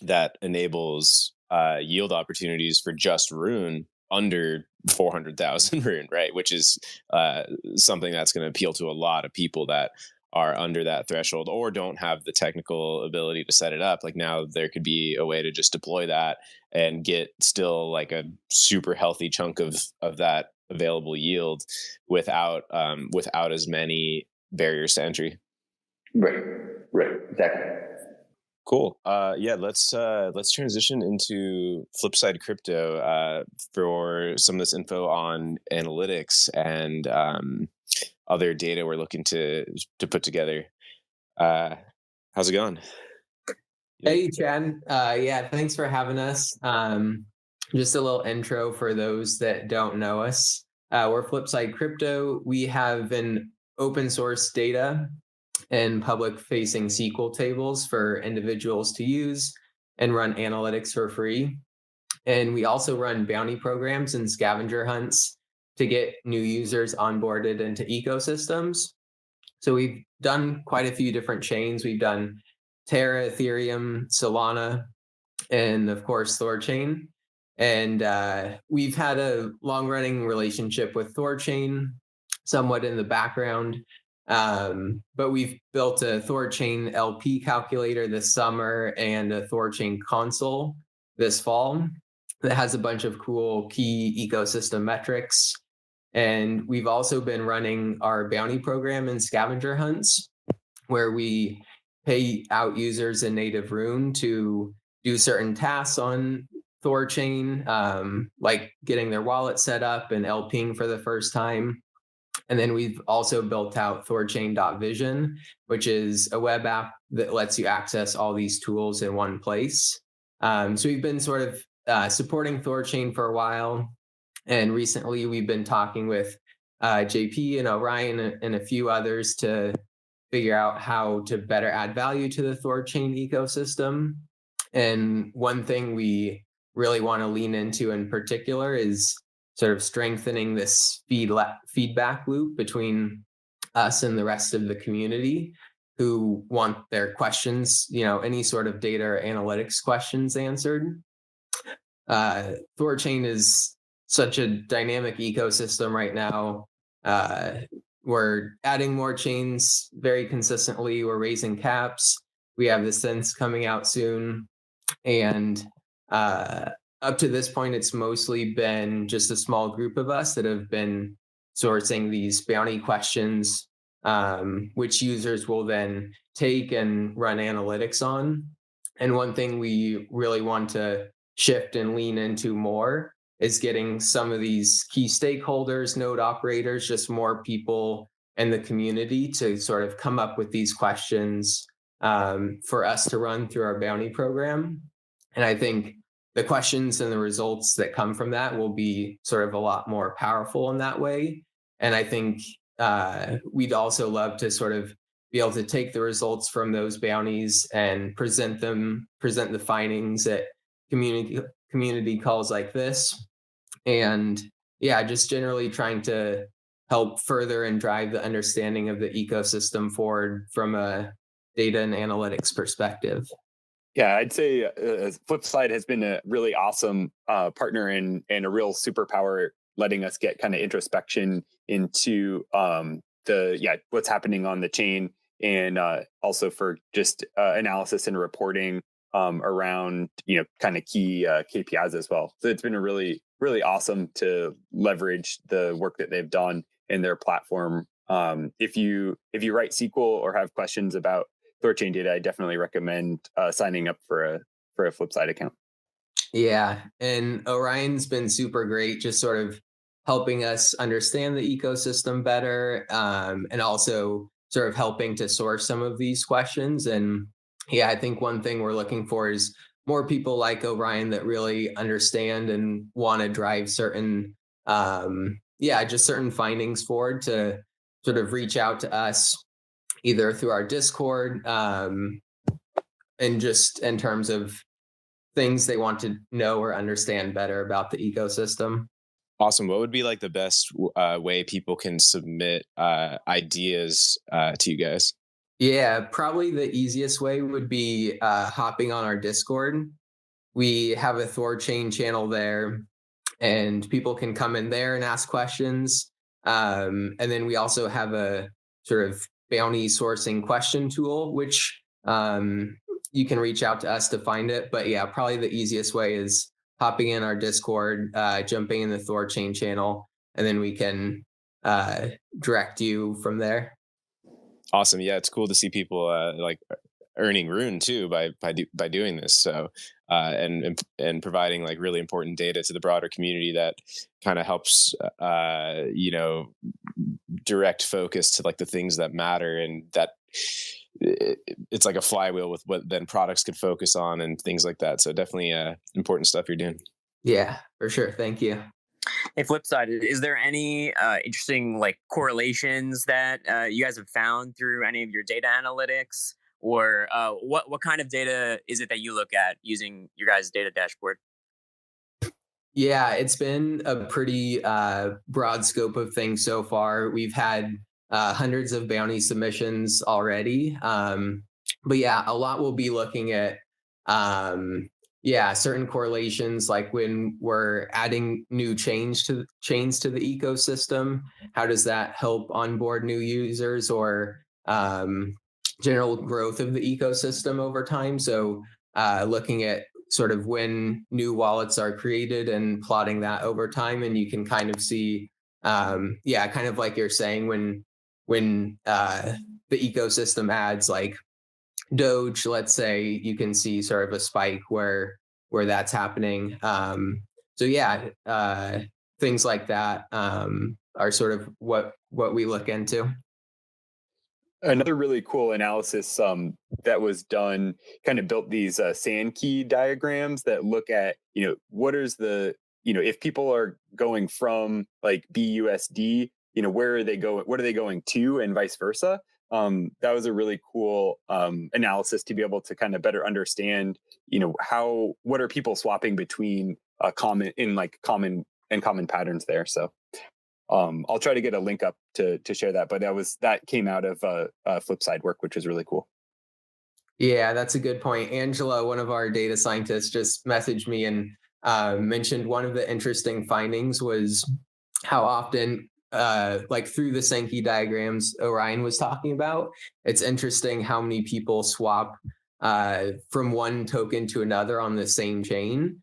that enables yield opportunities for just rune under 400,000 rune, right? Which is something that's going to appeal to a lot of people that are under that threshold or don't have the technical ability to set it up. Like, now there could be a way to just deploy that and get still like a super healthy chunk of that available yield without as many barriers to entry. Right, exactly. Cool. Yeah, let's transition into Flipside Crypto for some of this info on analytics and other data we're looking to put together. How's it going? Hey, Chad. Yeah, thanks for having us. Just a little intro for those that don't know us. We're Flipside Crypto. We have an open source data and public facing SQL tables for individuals to use and run analytics for free. And we also run bounty programs and scavenger hunts to get new users onboarded into ecosystems. So we've done quite a few different chains. We've done Terra, Ethereum, Solana, and of course, THORChain. And we've had a long-running relationship with THORChain, somewhat in the background. But we've built a THORChain LP calculator this summer and a THORChain console this fall that has a bunch of cool key ecosystem metrics. And we've also been running our bounty program and scavenger hunts, where we pay out users in native rune to do certain tasks on THORChain, like getting their wallet set up and LPing for the first time. And then we've also built out THORChain.vision, which is a web app that lets you access all these tools in one place. So we've been sort of supporting THORChain for a while. And recently we've been talking with JP and Orion and a few others to figure out how to better add value to the THORChain ecosystem. And one thing we really want to lean into in particular is sort of strengthening this feedback loop between us and the rest of the community who want their questions, any sort of data or analytics questions answered. THORChain is such a dynamic ecosystem right now. We're adding more chains very consistently. We're raising caps. We have the synths coming out soon. And up to this point, it's mostly been just a small group of us that have been sourcing these bounty questions, which users will then take and run analytics on. And one thing we really want to shift and lean into more is getting some of these key stakeholders, node operators, just more people in the community to sort of come up with these questions for us to run through our bounty program. And I think the questions and the results that come from that will be sort of a lot more powerful in that way. And I think we'd also love to sort of be able to take the results from those bounties and present the findings at community calls like this. And yeah, just generally trying to help further and drive the understanding of the ecosystem forward from a data and analytics perspective. Yeah, I'd say Flipside has been a really awesome partner and a real superpower, letting us get kind of introspection into what's happening on the chain, and also for just analysis and reporting around kind of key KPIs as well. So it's been a really awesome to leverage the work that they've done in their platform. If you write SQL or have questions about THORChain data, I definitely recommend signing up for a Flipside account. Yeah, and Orion's been super great, just sort of helping us understand the ecosystem better, and also sort of helping to source some of these questions. And yeah, I think one thing we're looking for is more people like Orion that really understand and want to drive certain, just certain findings forward, to sort of reach out to us either through our Discord, and just in terms of things they want to know or understand better about the ecosystem. Awesome. What would be like the best way people can submit ideas to you guys? Yeah, probably the easiest way would be hopping on our Discord. We have a THORChain channel there, and people can come in there and ask questions. And then we also have a sort of bounty sourcing question tool, which you can reach out to us to find it. But yeah, probably the easiest way is hopping in our Discord, jumping in the THORChain channel, and then we can direct you from there. Awesome. Yeah, it's cool to see people like earning rune too by doing this. So and providing like really important data to the broader community that kind of helps direct focus to like the things that matter, and that it's like a flywheel with what then products could focus on and things like that. So definitely important stuff you're doing. Yeah, for sure. Thank you. Hey, flip side, is there any interesting like correlations that you guys have found through any of your data analytics, or what kind of data is it that you look at using your guys' data dashboard? Yeah, it's been a pretty broad scope of things so far. We've had hundreds of bounty submissions already. But yeah, a lot will be looking at certain correlations, like when we're adding new chains to the ecosystem, how does that help onboard new users, or general growth of the ecosystem over time? So looking at sort of when new wallets are created and plotting that over time, and you can kind of see kind of like you're saying, when the ecosystem adds like Doge, let's say, you can see sort of a spike where that's happening. Things like that are sort of what we look into. Another really cool analysis that was done kind of built these sand key diagrams that look at, what is the, if people are going from like BUSD, where are they going, what are they going to, and vice versa. That was a really cool analysis to be able to kind of better understand, what are people swapping between common patterns there. So I'll try to get a link up to share that, but that came out of Flipside work, which is really cool. Yeah, that's a good point. Angela, one of our data scientists, just messaged me and mentioned one of the interesting findings was how often, like through the Sankey diagrams Orion was talking about, it's interesting how many people swap from one token to another on the same chain,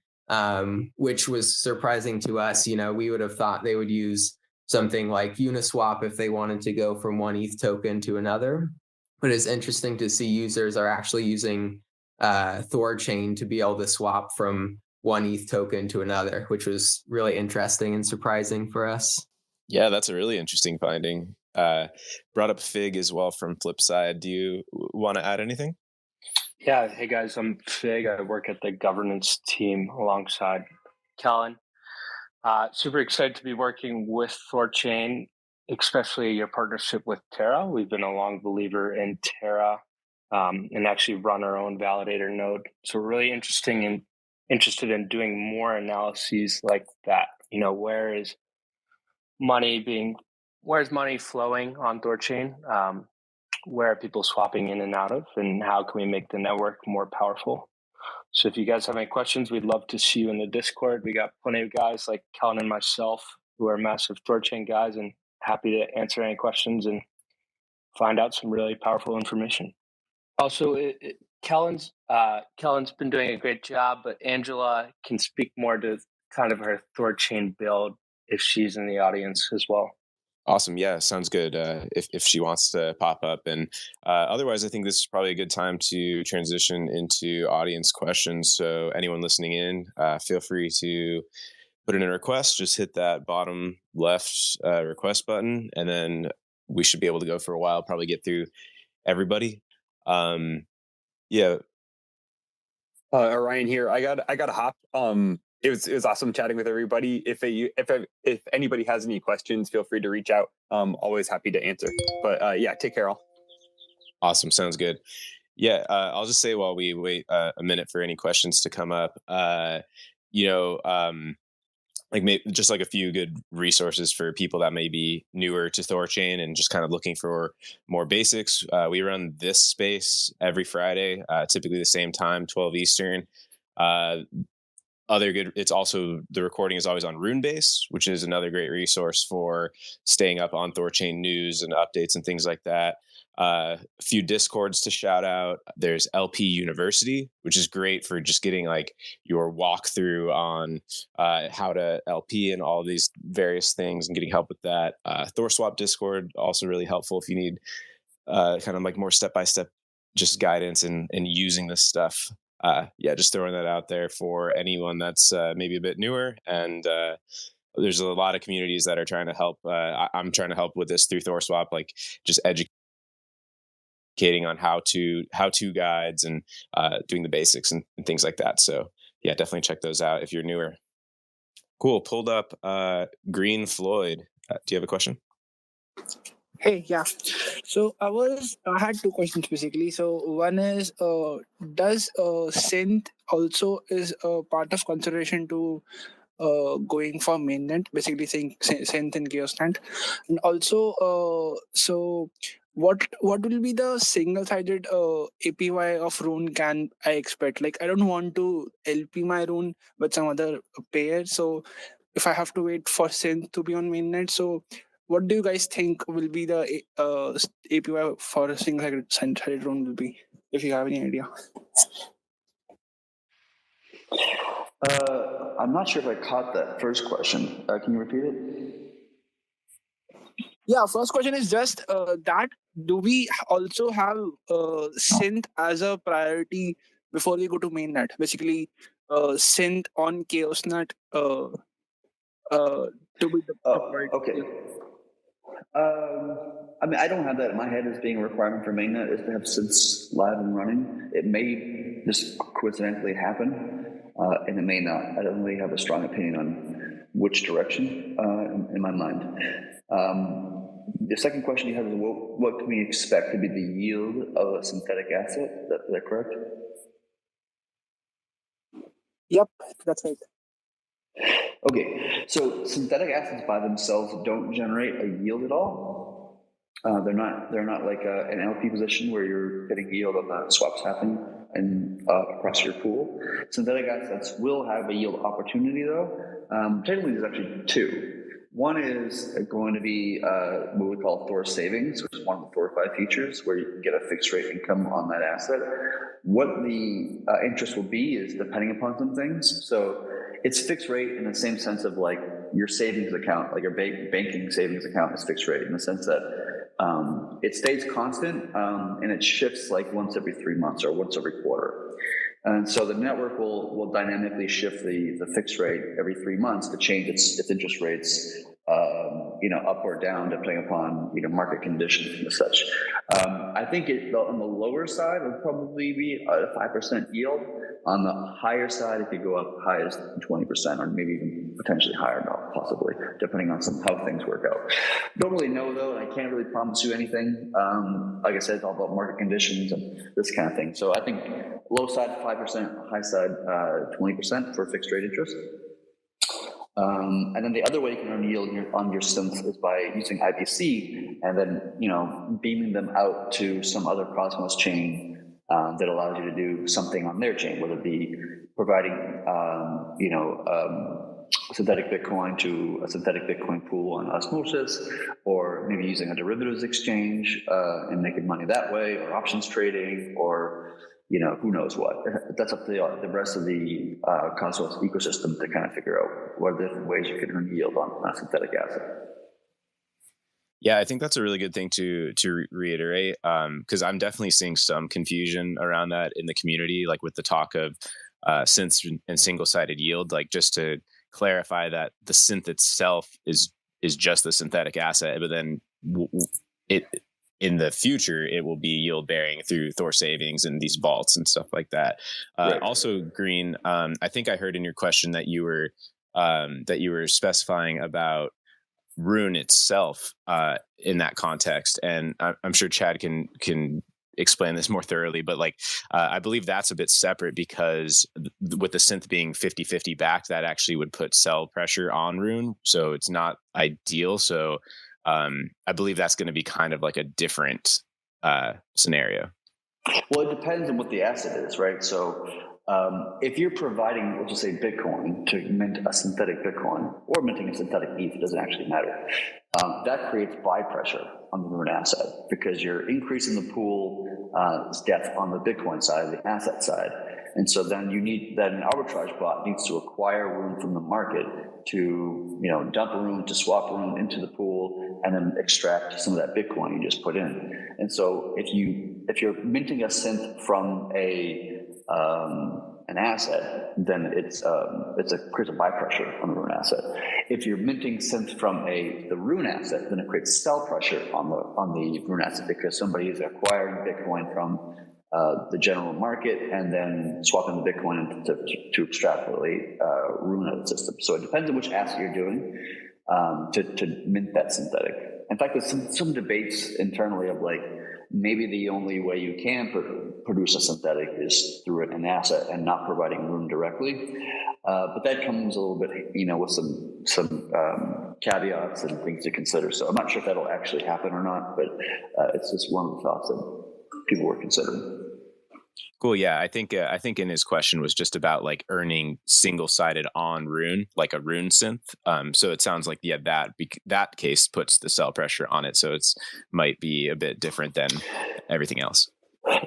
which was surprising to us. We would have thought they would use something like Uniswap if they wanted to go from one ETH token to another. But it's interesting to see users are actually using THORChain to be able to swap from one ETH token to another, which was really interesting and surprising for us. Yeah, that's a really interesting finding. Brought up Fig as well from Flipside. Do you want to add anything? Yeah, hey guys, I'm Fig. I work at the governance team alongside Kellen. Super excited to be working with THORChain, especially your partnership with THOReau. We've been a long believer in THOReau and actually run our own validator node. So we're really interested in doing more analyses like that. Where's money flowing on THORChain? Where are people swapping in and out of, and how can we make the network more powerful? So if you guys have any questions, we'd love to see you in the Discord. We got plenty of guys like Kellen and myself who are massive THORChain guys, and happy to answer any questions and find out some really powerful information. Also, Kellen's been doing a great job, but Angela can speak more to kind of her THORChain build if she's in the audience as well. Awesome. Yeah, sounds good. If she wants to pop up, and otherwise, I think this is probably a good time to transition into audience questions. So anyone listening in, feel free to put in a request. Just hit that bottom left request button, and then we should be able to go for a while. Probably get through everybody. Yeah. Orion here. I got to hop. It was awesome chatting with everybody. If anybody has any questions, feel free to reach out. Always happy to answer. But take care all. Awesome. Sounds good. Yeah, I'll just say while we wait a minute for any questions to come up, you know, like just like a few good resources for people that may be newer to THORChain and just kind of looking for more basics. We run this space every Friday, typically the same time, 12 Eastern. Uh, Other good, it's also, the recording is always on Runebase, which is another great resource for staying up on THORChain news and updates and things like that. A few discords to shout out. There's LP University, which is great for just getting like your walkthrough on how to LP and all of these various things and getting help with that. THORswap Discord, also really helpful if you need kind of like more step-by-step just guidance and using this stuff. Yeah, just throwing that out there for anyone that's maybe a bit newer. And there's a lot of communities that are trying to help. I'm trying to help with this through THORswap, like just educating on how to guides and doing the basics and things like that. So yeah, definitely check those out if you're newer. Cool. Pulled up Green Floyd. Do you have a question? Hey, yeah. So I had two questions basically. So one is, does synth also is a part of consideration to going for mainnet, basically saying synth and chaosnet, and also so what will be the single sided APY of Rune can I expect? Like I don't want to LP my Rune with some other pair, so if I have to wait for synth to be on mainnet, so what do you guys think will be the APY for a single sided Rune will be, if you have any idea? I'm not sure if I caught that first question. Can you repeat it? Yeah, first question is just that do we also have synth as a priority before we go to mainnet? Basically, synth on chaosnet to be deployed. Okay. I mean, I don't have that in my head as being a requirement for mainnet is to have synths live and running. It may just coincidentally happen, and it may not. I don't really have a strong opinion on which direction in my mind. The second question you have is what can we expect to be the yield of a synthetic asset? Is that correct? Yep, that's right. Okay, so synthetic assets by themselves don't generate a yield at all. They're not like an LP position where you're getting yield on the swaps happening and across your pool. Synthetic assets will have a yield opportunity though. Technically, there's actually two. One is going to be what we call Thor savings, which is one of the Thor 5 features where you can get a fixed rate income on that asset. What the interest will be is depending upon some things. So it's fixed rate in the same sense of like your savings account, like your banking savings account is fixed rate in the sense that it stays constant and it shifts like once every 3 months or once every quarter. And so the network will dynamically shift the fixed rate every 3 months to change its interest rates, up or down depending upon market conditions and such. I think on the lower side it'll probably be a 5% yield. On the higher side, it could go up high as 20%, or maybe even potentially higher, possibly, depending on how things work out. Don't really know though, and I can't really promise you anything. Like I said, it's all about market conditions and this kind of thing. So I think low side 5%, high side 20% for fixed rate interest. And then the other way you can earn yield on your synth is by using IBC and then beaming them out to some other Cosmos chain that allows you to do something on their chain, whether it be providing synthetic Bitcoin to a synthetic Bitcoin pool on Osmosis, or maybe using a derivatives exchange and making money that way, or options trading, or who knows what. That's up to the rest of the Cosmos ecosystem to kind of figure out what are the different ways you can earn yield on a synthetic asset. Yeah, I think that's a really good thing to reiterate, because I'm definitely seeing some confusion around that in the community, like with the talk of synth and single-sided yield. Like, just to clarify that the synth itself is just the synthetic asset, but then in the future it will be yield bearing through Thor savings and these vaults and stuff like that. Right. Also, Green, I think I heard in your question that you were specifying about Rune itself in that context, and I'm sure Chad can explain this more thoroughly, but like I believe that's a bit separate because with the synth being 50-50 back, that actually would put cell pressure on Rune, so it's not ideal. So I believe that's going to be kind of like a different scenario. Well, it depends on what the asset is, right? So if you're providing, let's just say Bitcoin to mint a synthetic Bitcoin or minting a synthetic ETH, it doesn't actually matter. That creates buy pressure on the Rune asset because you're increasing the pool depth on the Bitcoin side, the asset side. And so then you need that an arbitrage bot needs to acquire Rune from the market to, dump Rune, to swap Rune into the pool and then extract some of that Bitcoin you just put in. And so if you're minting a synth from an asset, then it's creates a buy pressure on the Rune asset. If you're minting synth from the Rune asset, then it creates sell pressure on the Rune asset because somebody is acquiring Bitcoin from the general market and then swapping the Bitcoin to extrapolate Rune out of the system. So it depends on which asset you're doing to mint that synthetic. In fact, there's some debates internally of like, maybe the only way you can produce a synthetic is through an asset and not providing Rune directly. But that comes a little bit, with some caveats and things to consider. So I'm not sure if that'll actually happen or not, but it's just one of the thoughts that people were considering. Cool. Yeah, I think in his question was just about like earning single-sided on Rune, like a Rune synth. So it sounds like that case puts the cell pressure on it, so it's might be a bit different than everything else.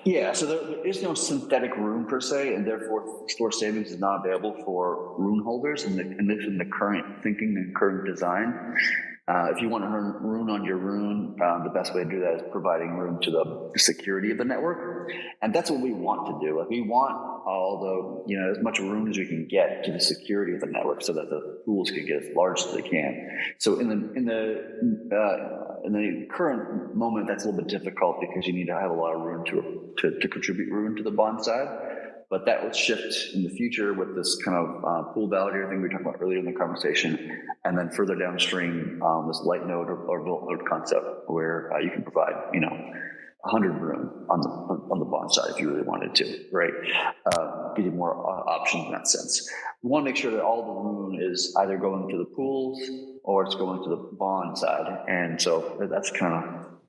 Yeah, so there is no synthetic Rune per se, and therefore store savings is not available for Rune holders in the current thinking and current design. If you want to earn Rune on your Rune, the best way to do that is providing Rune to the security of the network. And that's what we want to do. Like we want all the, as much Rune as we can get to the security of the network so that the pools can get as large as they can. So in the current moment, that's a little bit difficult because you need to have a lot of Rune to contribute Rune to the bond side. But that will shift in the future with this kind of pool validator thing we talked about earlier in the conversation, and then further downstream, this light node or volt node concept where you can provide, 100 Rune on the bond side if you really wanted to, right? Give you more options in that sense. We want to make sure that all the Rune is either going to the pools or it's going to the bond side, and so that's kind of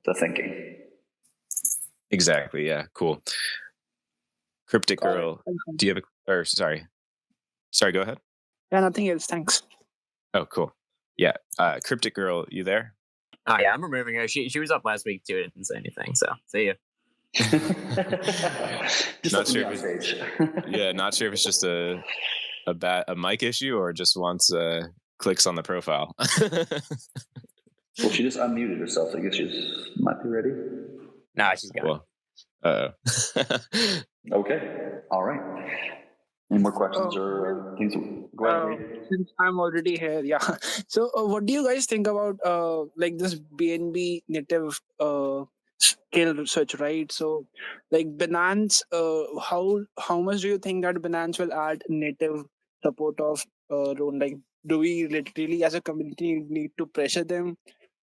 the thinking. Exactly. Yeah. Cool. Cryptic Girl, do you have sorry, go ahead. Yeah, nothing else. Thanks. Oh, cool. Yeah. Cryptic Girl, you there? Oh yeah, I'm removing her. She was up last week too. Didn't say anything. So see you. Not sure if it's just a mic issue or just wants clicks on the profile. Well, she just unmuted herself. I guess she might be ready. Nah, she's gone. Well, Okay. All right. Any more questions or things? Go ahead. Since I'm already here, yeah. So, what do you guys think about like this BNB native scale research, right? So, like Binance, how much do you think that Binance will add native support of Rune? Like, do we literally as a community need to pressure them,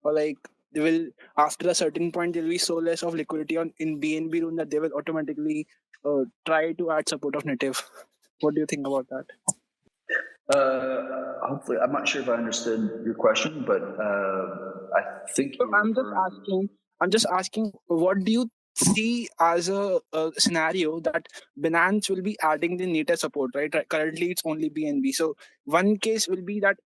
or like they will after a certain point there will be so less of liquidity in BNB Rune that they will automatically try to add support of native? What do you think about that? Hopefully, I'm not sure if I understood your question, but I think I'm just asking, what do you see as a scenario that Binance will be adding the native support, right? Currently, it's only BNB. So one case will be that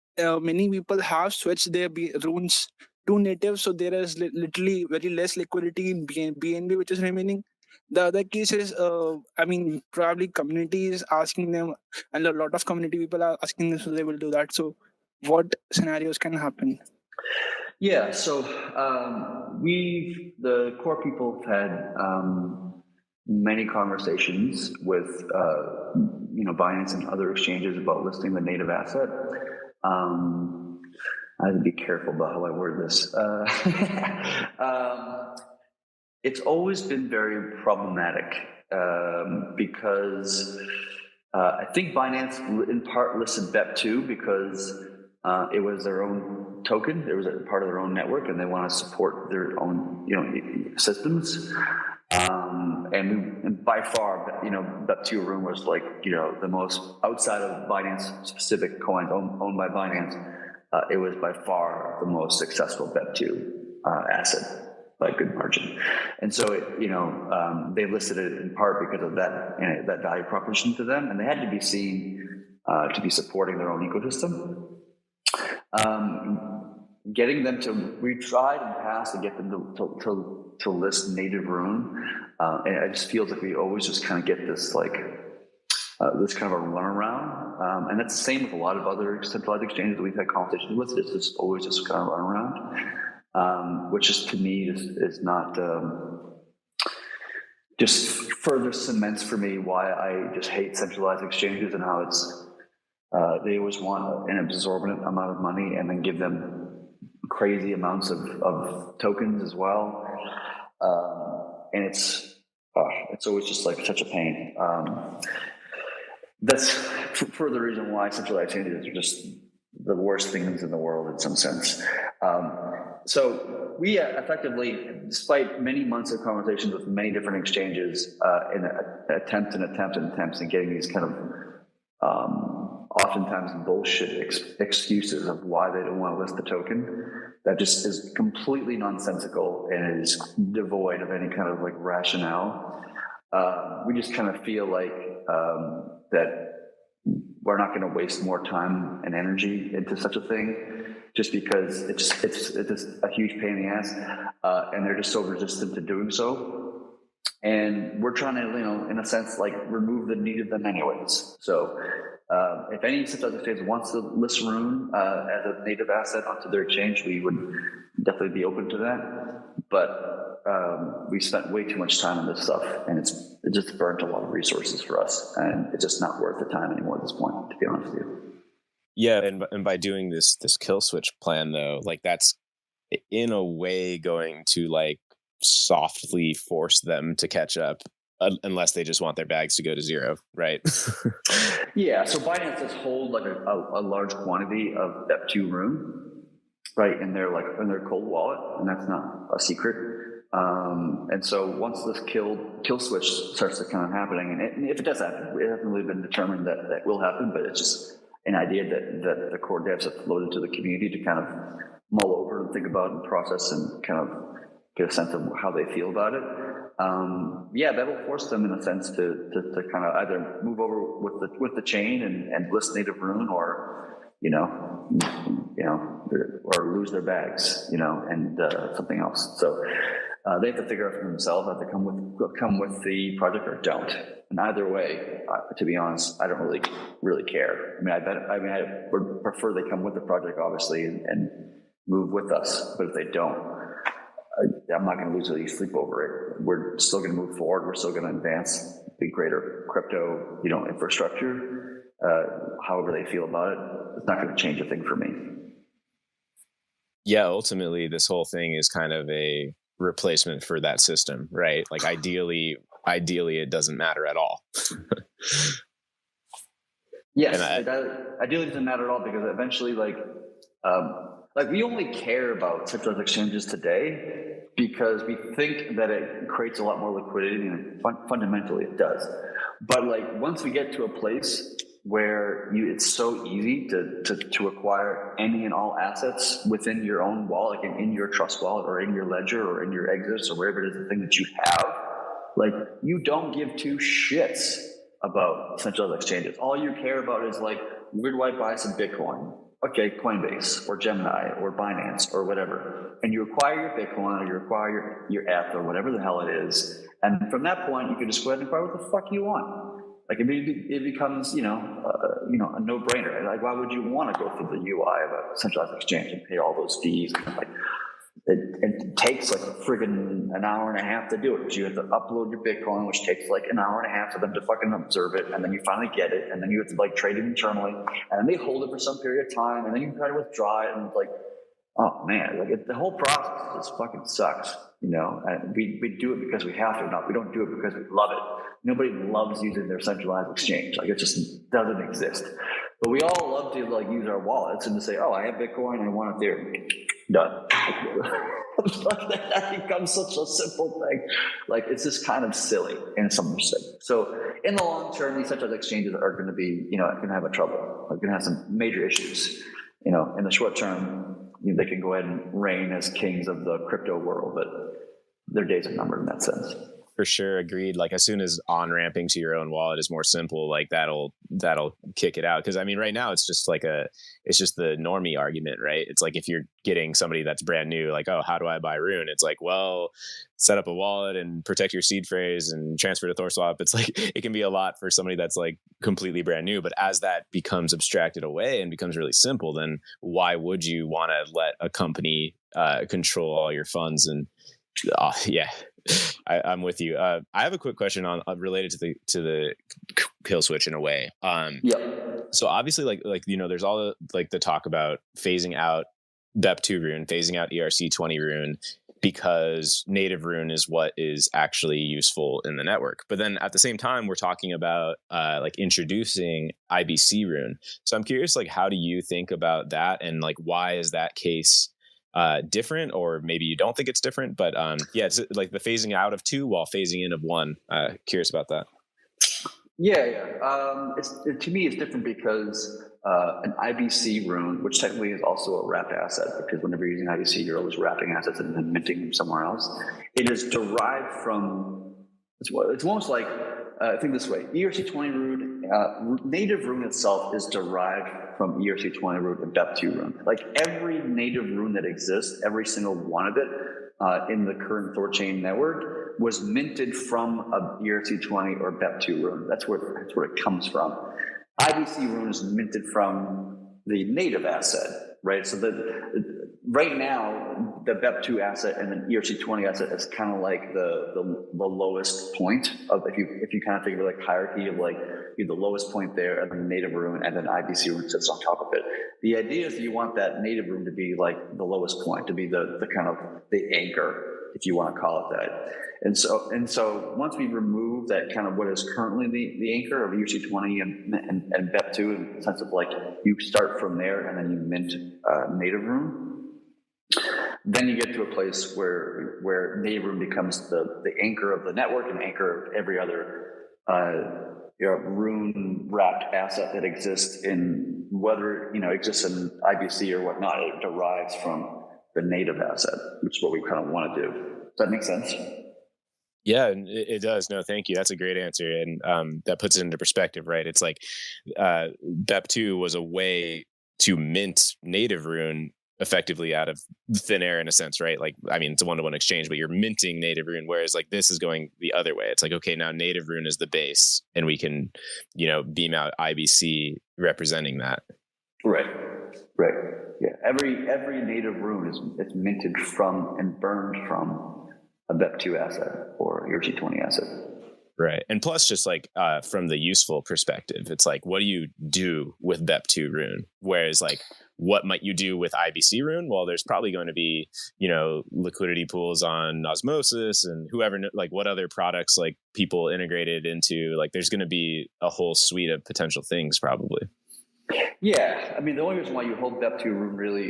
many people have switched their runes to native, so there is literally very less liquidity in BNB, which is remaining. The other case is, probably community is asking them, and a lot of community people are asking them, so they will do that. So, what scenarios can happen? Yeah, so the core people have had many conversations with Binance and other exchanges about listing the native asset. I have to be careful about how I word this. It's always been very problematic because I think Binance in part listed BEP2 because it was their own token. It was a part of their own network, and they want to support their own systems. And by far, that THOReau was like, the most outside of Binance specific coins owned by Binance. It was by far the most successful Bet2 asset by a good margin. And so, they listed it in part because of that value proposition to them, and they had to be seen to be supporting their own ecosystem. Getting them we tried in the past to get them to list native rune, and it just feels like we always just kind of get this this kind of a runaround, and that's the same with a lot of other centralized exchanges that we've had conversations with. It's just always just kind of runaround, which is to me is not just further cements for me why I just hate centralized exchanges and how it's they always want an exorbitant amount of money and then give them crazy amounts of tokens as well, and it's always just like such a pain. That's for the reason why centralized exchanges are just the worst things in the world in some sense. So we effectively, despite many months of conversations with many different exchanges, in attempts and getting these kind of oftentimes bullshit excuses of why they don't want to list the token, that just is completely nonsensical and is devoid of any kind of like rationale. We just kind of feel like that we're not going to waste more time and energy into such a thing just because it's just a huge pain in the ass, and they're just so resistant to doing so. And we're trying to, in a sense, like remove the need of them anyways. So if any centralized exchange wants to list Rune as a native asset onto their exchange, we would definitely be open to that. But we spent way too much time on this stuff, and it just burnt a lot of resources for us, and it's just not worth the time anymore at this point, to be honest with you. Yeah, and by doing this kill switch plan though, like that's in a way going to like softly force them to catch up, unless they just want their bags to go to zero, right? Yeah, so Binance does hold like a large quantity of Bet2 Rune, right, in their cold wallet, and that's not a secret. And so once this kill switch starts to kind of happening, and if it does happen, it hasn't really been determined that will happen, but it's just an idea that the core devs have floated to the community to kind of mull over and think about and process and kind of get a sense of how they feel about it. Yeah, that will force them in a sense to kind of either move over with the chain and list native Rune, or or lose their bags, and something else. So they have to figure out for themselves if they come with the project or don't. And either way, to be honest, I don't really care. I would prefer they come with the project, obviously, and move with us. But if they don't, I'm not going to lose any sleep over it. We're still going to move forward. We're still going to advance the greater crypto, infrastructure. However they feel about it, it's not going to change a thing for me. Yeah, ultimately, this whole thing is kind of a replacement for that system, right? Like ideally, it doesn't matter at all. Yes, ideally it doesn't matter at all, because eventually, we only care about centralized exchanges today because we think that it creates a lot more liquidity, and fundamentally it does. But once we get to a place where it's so easy to acquire any and all assets within your own wallet, like in your trust wallet or in your ledger or in your exits or wherever it is, the thing that you have, you don't give two shits about centralized exchanges. All you care about is where do I buy some Bitcoin? Okay, Coinbase or Gemini or Binance or whatever. And you acquire your Bitcoin or you acquire your ETH or whatever the hell it is. And from that point, you can just go ahead and acquire what the fuck you want. It becomes, a no-brainer. Why would you want to go through the UI of a centralized exchange and pay all those fees? It takes friggin' an hour and a half to do it, because you have to upload your Bitcoin, which takes an hour and a half for them to fucking observe it, and then you finally get it, and then you have to trade it internally, and then they hold it for some period of time, and then you try to withdraw it, and it's oh man, the whole process just fucking sucks, And we do it because we have to, we don't do it because we love it. Nobody loves using their centralized exchange. It just doesn't exist. But we all love to use our wallets and to say, oh, I have Bitcoin and I want Ethereum. Done. Like that becomes such a simple thing. Like it's just kind of silly in some respect. So in the long term, these such exchanges are going to be, going to have a trouble. They're going to have some major issues. In the short term, they can go ahead and reign as kings of the crypto world, but their days are numbered in that sense. For sure, agreed. Like as soon as on ramping to your own wallet is more simple, like that'll kick it out. Because I mean, right now it's just the normie argument, right? It's like if you're getting somebody that's brand new, like, oh, how do I buy Rune? It's like, well, set up a wallet and protect your seed phrase and transfer to THORswap. It's like it can be a lot for somebody that's like completely brand new. But as that becomes abstracted away and becomes really simple, then why would you want to let a company control all your funds? And yeah. I'm with you. I have a quick question on related to the kill switch in a way. So obviously, like there's all the talk about phasing out BEP2 Rune, phasing out ERC20 Rune, because native Rune is what is actually useful in the network. But then at the same time, we're talking about introducing IBC Rune. So I'm curious, how do you think about that, and why is that case different, or maybe you don't think it's different, but it's like the phasing out of two while phasing in of one. Curious about that. To me, it's different because an IBC Rune, which technically is also a wrapped asset, because whenever you're using IBC, you're always wrapping assets and then minting them somewhere else. It is derived from, it's almost like, think this way, ERC20 Rune, native Rune itself is derived from ERC20 Rune and BEP2 Rune. Like every native Rune that exists, every single one of it in the current THORChain network was minted from a ERC20 or BEP2 Rune. That's where it comes from. IBC Rune is minted from the native asset, right? So right now, the BEP2 asset and the ERC20 asset is kind of like the lowest point of, if you kind of think of like hierarchy of the lowest point there, and then native Rune, and then IBC Rune sits on top of it. The idea is you want that native Rune to be like the lowest point, to be the kind of the anchor, if you want to call it that. And so once we remove that kind of what is currently the anchor of ERC20 and BEP2, in the sense of you start from there and then you mint native Rune, then you get to a place where native Rune becomes the anchor of the network and anchor of every other Rune wrapped asset that exists, in whether exists in IBC or whatnot. It derives from the native asset, which is what we kind of want to do. Does that make sense? Yeah, it does. No, thank you. That's a great answer. And that puts it into perspective, right? It's like BEP2 was a way to mint native Rune effectively out of thin air, in a sense, right? It's a one-to-one exchange, but you're minting native Rune, whereas this is going the other way. It's like, okay, now native Rune is the base, and we can, beam out IBC representing that. Right. Yeah, every native Rune is minted from and burned from a BEP2 asset or ERC20 asset. Right. And plus, just from the useful perspective, it's what do you do with BEP2 Rune? Whereas what might you do with IBC Rune? Well, there's probably going to be, liquidity pools on Osmosis and whoever, what other products people integrated into, there's going to be a whole suite of potential things probably. Yeah. The only reason why you hold BEP2 Rune really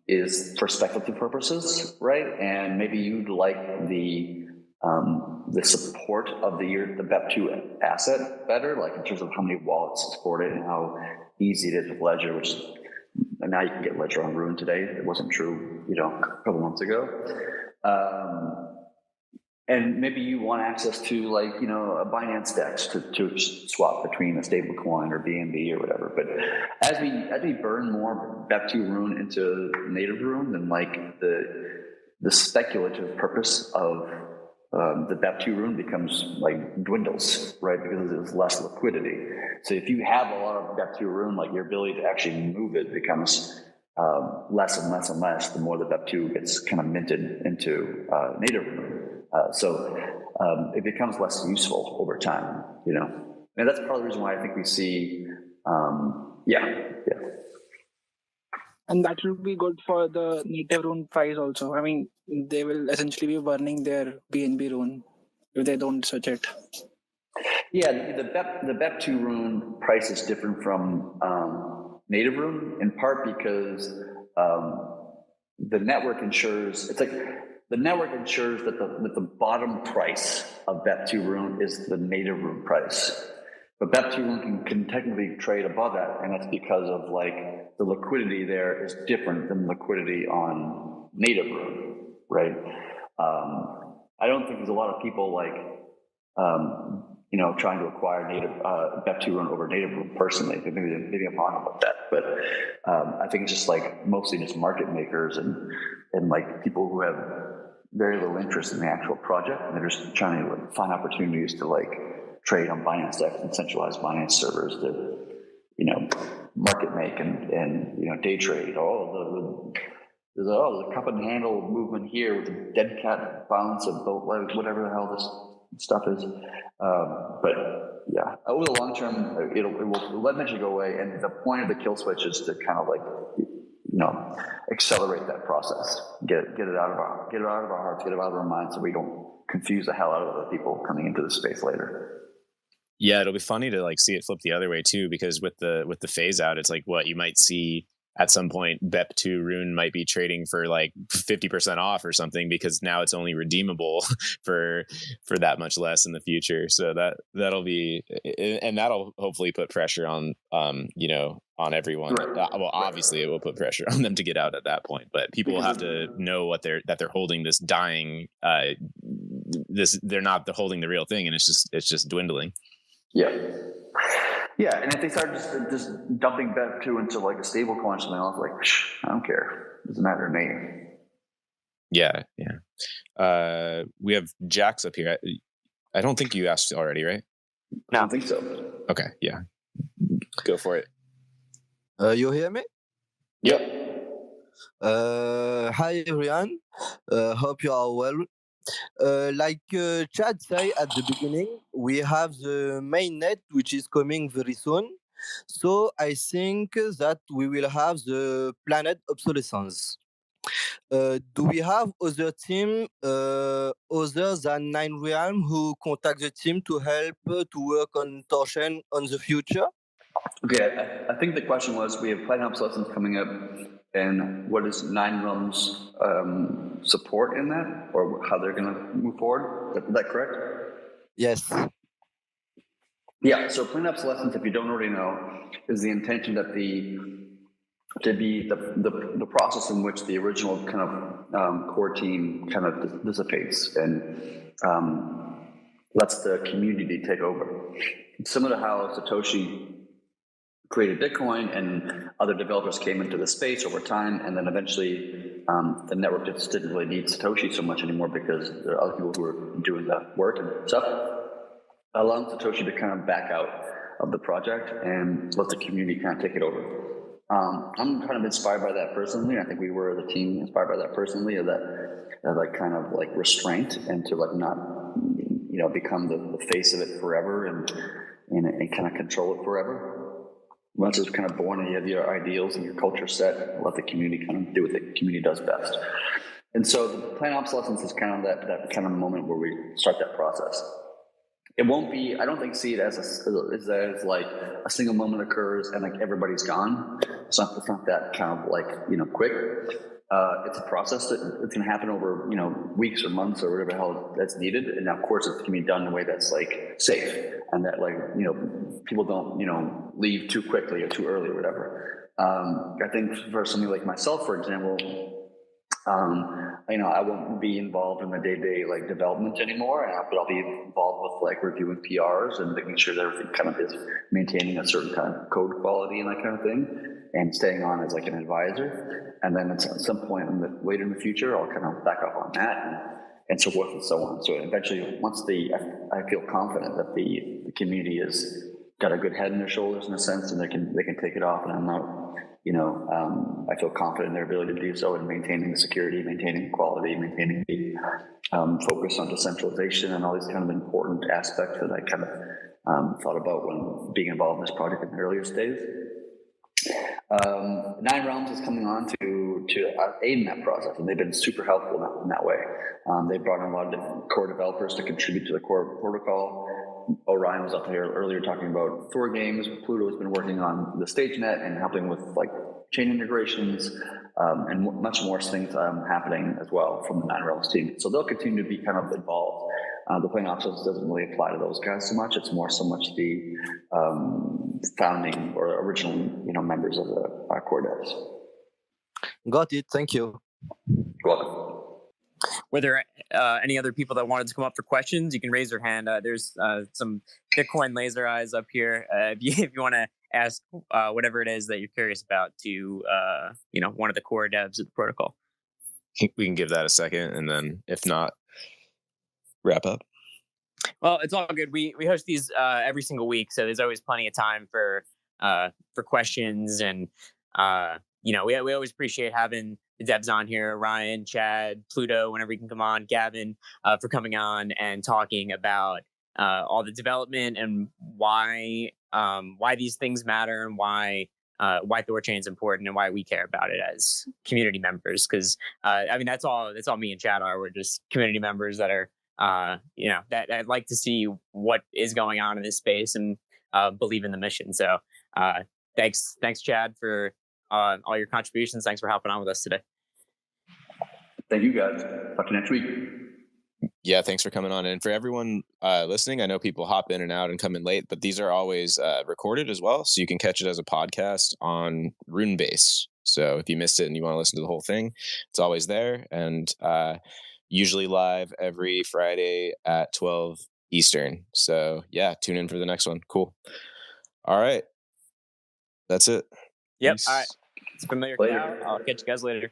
is for speculative purposes, right? And maybe you'd like the support of the BEP2 asset better, in terms of how many wallets support it and how easy it is with Ledger, and now you can get Ledger on Rune today. It wasn't true, a couple months ago. And maybe you want access to a Binance DEX to swap between a stable coin or BNB or whatever. But as we burn more BEP2 Rune into native Rune, then the speculative purpose of the BEP2 Rune becomes dwindles, right? Because there's less liquidity. So if you have a lot of BEP2 Rune, your ability to actually move it becomes less and less and less the more the BEP2 gets kind of minted into native Rune. So it becomes less useful over time, and that's part of the reason why I think we see, And that will be good for the native Rune price also. They will essentially be burning their BNB Rune if they don't search it. Yeah, the BEP2 Rune price is different from native Rune, in part because the network ensures, it's like the network ensures that the bottom price of BEP2 Rune is the native Rune price. But BEP2 Rune can technically trade above that, and that's because of like the liquidity there is different than liquidity on native Rune, right? I don't think there's a lot of people like, trying to acquire native BEP2 Rune over native Rune personally. Maybe I'm wrong about that, but I think it's just like mostly just market makers and like people who have very little interest in the actual project, and they're just trying to like find opportunities to like trade on Binance X and centralized Binance servers to, market make and day trade. There's a cup and handle movement here with a dead cat balance of whatever the hell this stuff is. But yeah, over the long term, it will eventually go away. And the point of the kill switch is to kind of like, accelerate that process, get it out of our hearts, get it out of our minds, so we don't confuse the hell out of other people coming into the space later. Yeah, it'll be funny to like see it flip the other way too, because with the phase out, it's like what you might see at some point. BEP2 Rune might be trading for like 50% off or something, because now it's only redeemable for that much less in the future. So that'll be, and that'll hopefully put pressure on on everyone. Right. Well, obviously it will put pressure on them to get out at that point, but people will have to know that they're holding this dying. They're not holding the real thing, and it's just dwindling. Yeah, and if they start just dumping BEP2 into like a stable coin or something else, like I don't care, it doesn't matter to me. Yeah. We have Jax up here. I don't think you asked already, right? No, I don't think so. Okay, yeah, go for it. You hear me? Yep. Hi everyone. Hope you are well. Like Chad said at the beginning, we have the mainnet which is coming very soon. So I think that we will have the planet obsolescence. Do we have other team other than Nine Realm who contact the team to help to work on THORChain on the future? Okay, I think the question was, we have planet obsolescence coming up, and what is Nine Realms support in that, or how they're going to move forward? Is that correct? Yes. Yeah, so planet obsolescence, if you don't already know, is the intention that the process in which the original kind of core team kind of dissipates and lets the community take over. Similar to how Satoshi created Bitcoin and other developers came into the space over time, and then eventually the network just didn't really need Satoshi so much anymore because there are other people who were doing the work and stuff. Allowing Satoshi to kind of back out of the project and let the community kind of take it over. I'm kind of inspired by that personally. I think we were as a team inspired by that personally, of that like kind of like restraint, and to like not become the face of it forever and kind of control it forever. Once it's kind of born and you have your ideals and your culture set, let the community kind of do what the community does best. And so the planet obsolescence is kind of that kind of moment where we start that process. It won't be, I don't think, see it as like a single moment occurs and like everybody's gone. It's not that kind of like, quick. It's a process that it's going to happen over, weeks or months or whatever the hell that's needed. And of course it's going to be done in a way that's like safe, and that like, people don't, leave too quickly or too early or whatever. I think for somebody like myself, for example, I won't be involved in the day-to-day like development anymore, but I'll be involved with like reviewing PRs and making sure that everything kind of is maintaining a certain kind of code quality and that kind of thing, and staying on as like an advisor. And then at some point later in the future, I'll kind of back up on that and so forth and so on. So eventually, once I feel confident that the community has got a good head in their shoulders in a sense, and they can take it off, and I'm not. I feel confident in their ability to do so, in maintaining the security, maintaining quality, maintaining the focus on decentralization and all these kind of important aspects that I kind of thought about when being involved in this project in the earliest days. Nine Realms is coming on to aid in that process, and they've been super helpful in that way. They brought in a lot of different core developers to contribute to the core protocol. Orion was up here earlier talking about Thor games. Pluto has been working on the StageNet and helping with like chain integrations and much more things happening as well from the Nine Realms team. So they'll continue to be kind of involved. The playing options doesn't really apply to those guys so much. It's more so much the founding or original, members of the core devs. Got it. Thank you. You're welcome. Were there any other people that wanted to come up for questions? You can raise your hand. There's some Bitcoin laser eyes up here. If you want to ask whatever it is that you're curious about to one of the core devs of the protocol. We can give that a second, and then if not, wrap up. Well, it's all good. We host these every single week, so there's always plenty of time for questions, and we always appreciate having the devs on here, Ryan, Chad, Pluto, whenever you can come on, Gavin, for coming on and talking about all the development and why these things matter and why THORChain is important and why we care about it as community members. Because that's all me and Chad are. We're just community members that are that I'd like to see what is going on in this space and believe in the mission. So thanks Chad for all your contributions. Thanks for hopping on with us today. Thank you guys. Talk to you next week. Yeah, thanks for coming on. And for everyone listening, I know people hop in and out and come in late, but these are always recorded as well. So you can catch it as a podcast on Runebase. So if you missed it and you want to listen to the whole thing, it's always there. And usually live every Friday at 12 Eastern. So yeah, tune in for the next one. Cool. All right. That's it. Yep. Peace. All right. It's familiar Later. now. I'll catch you guys later.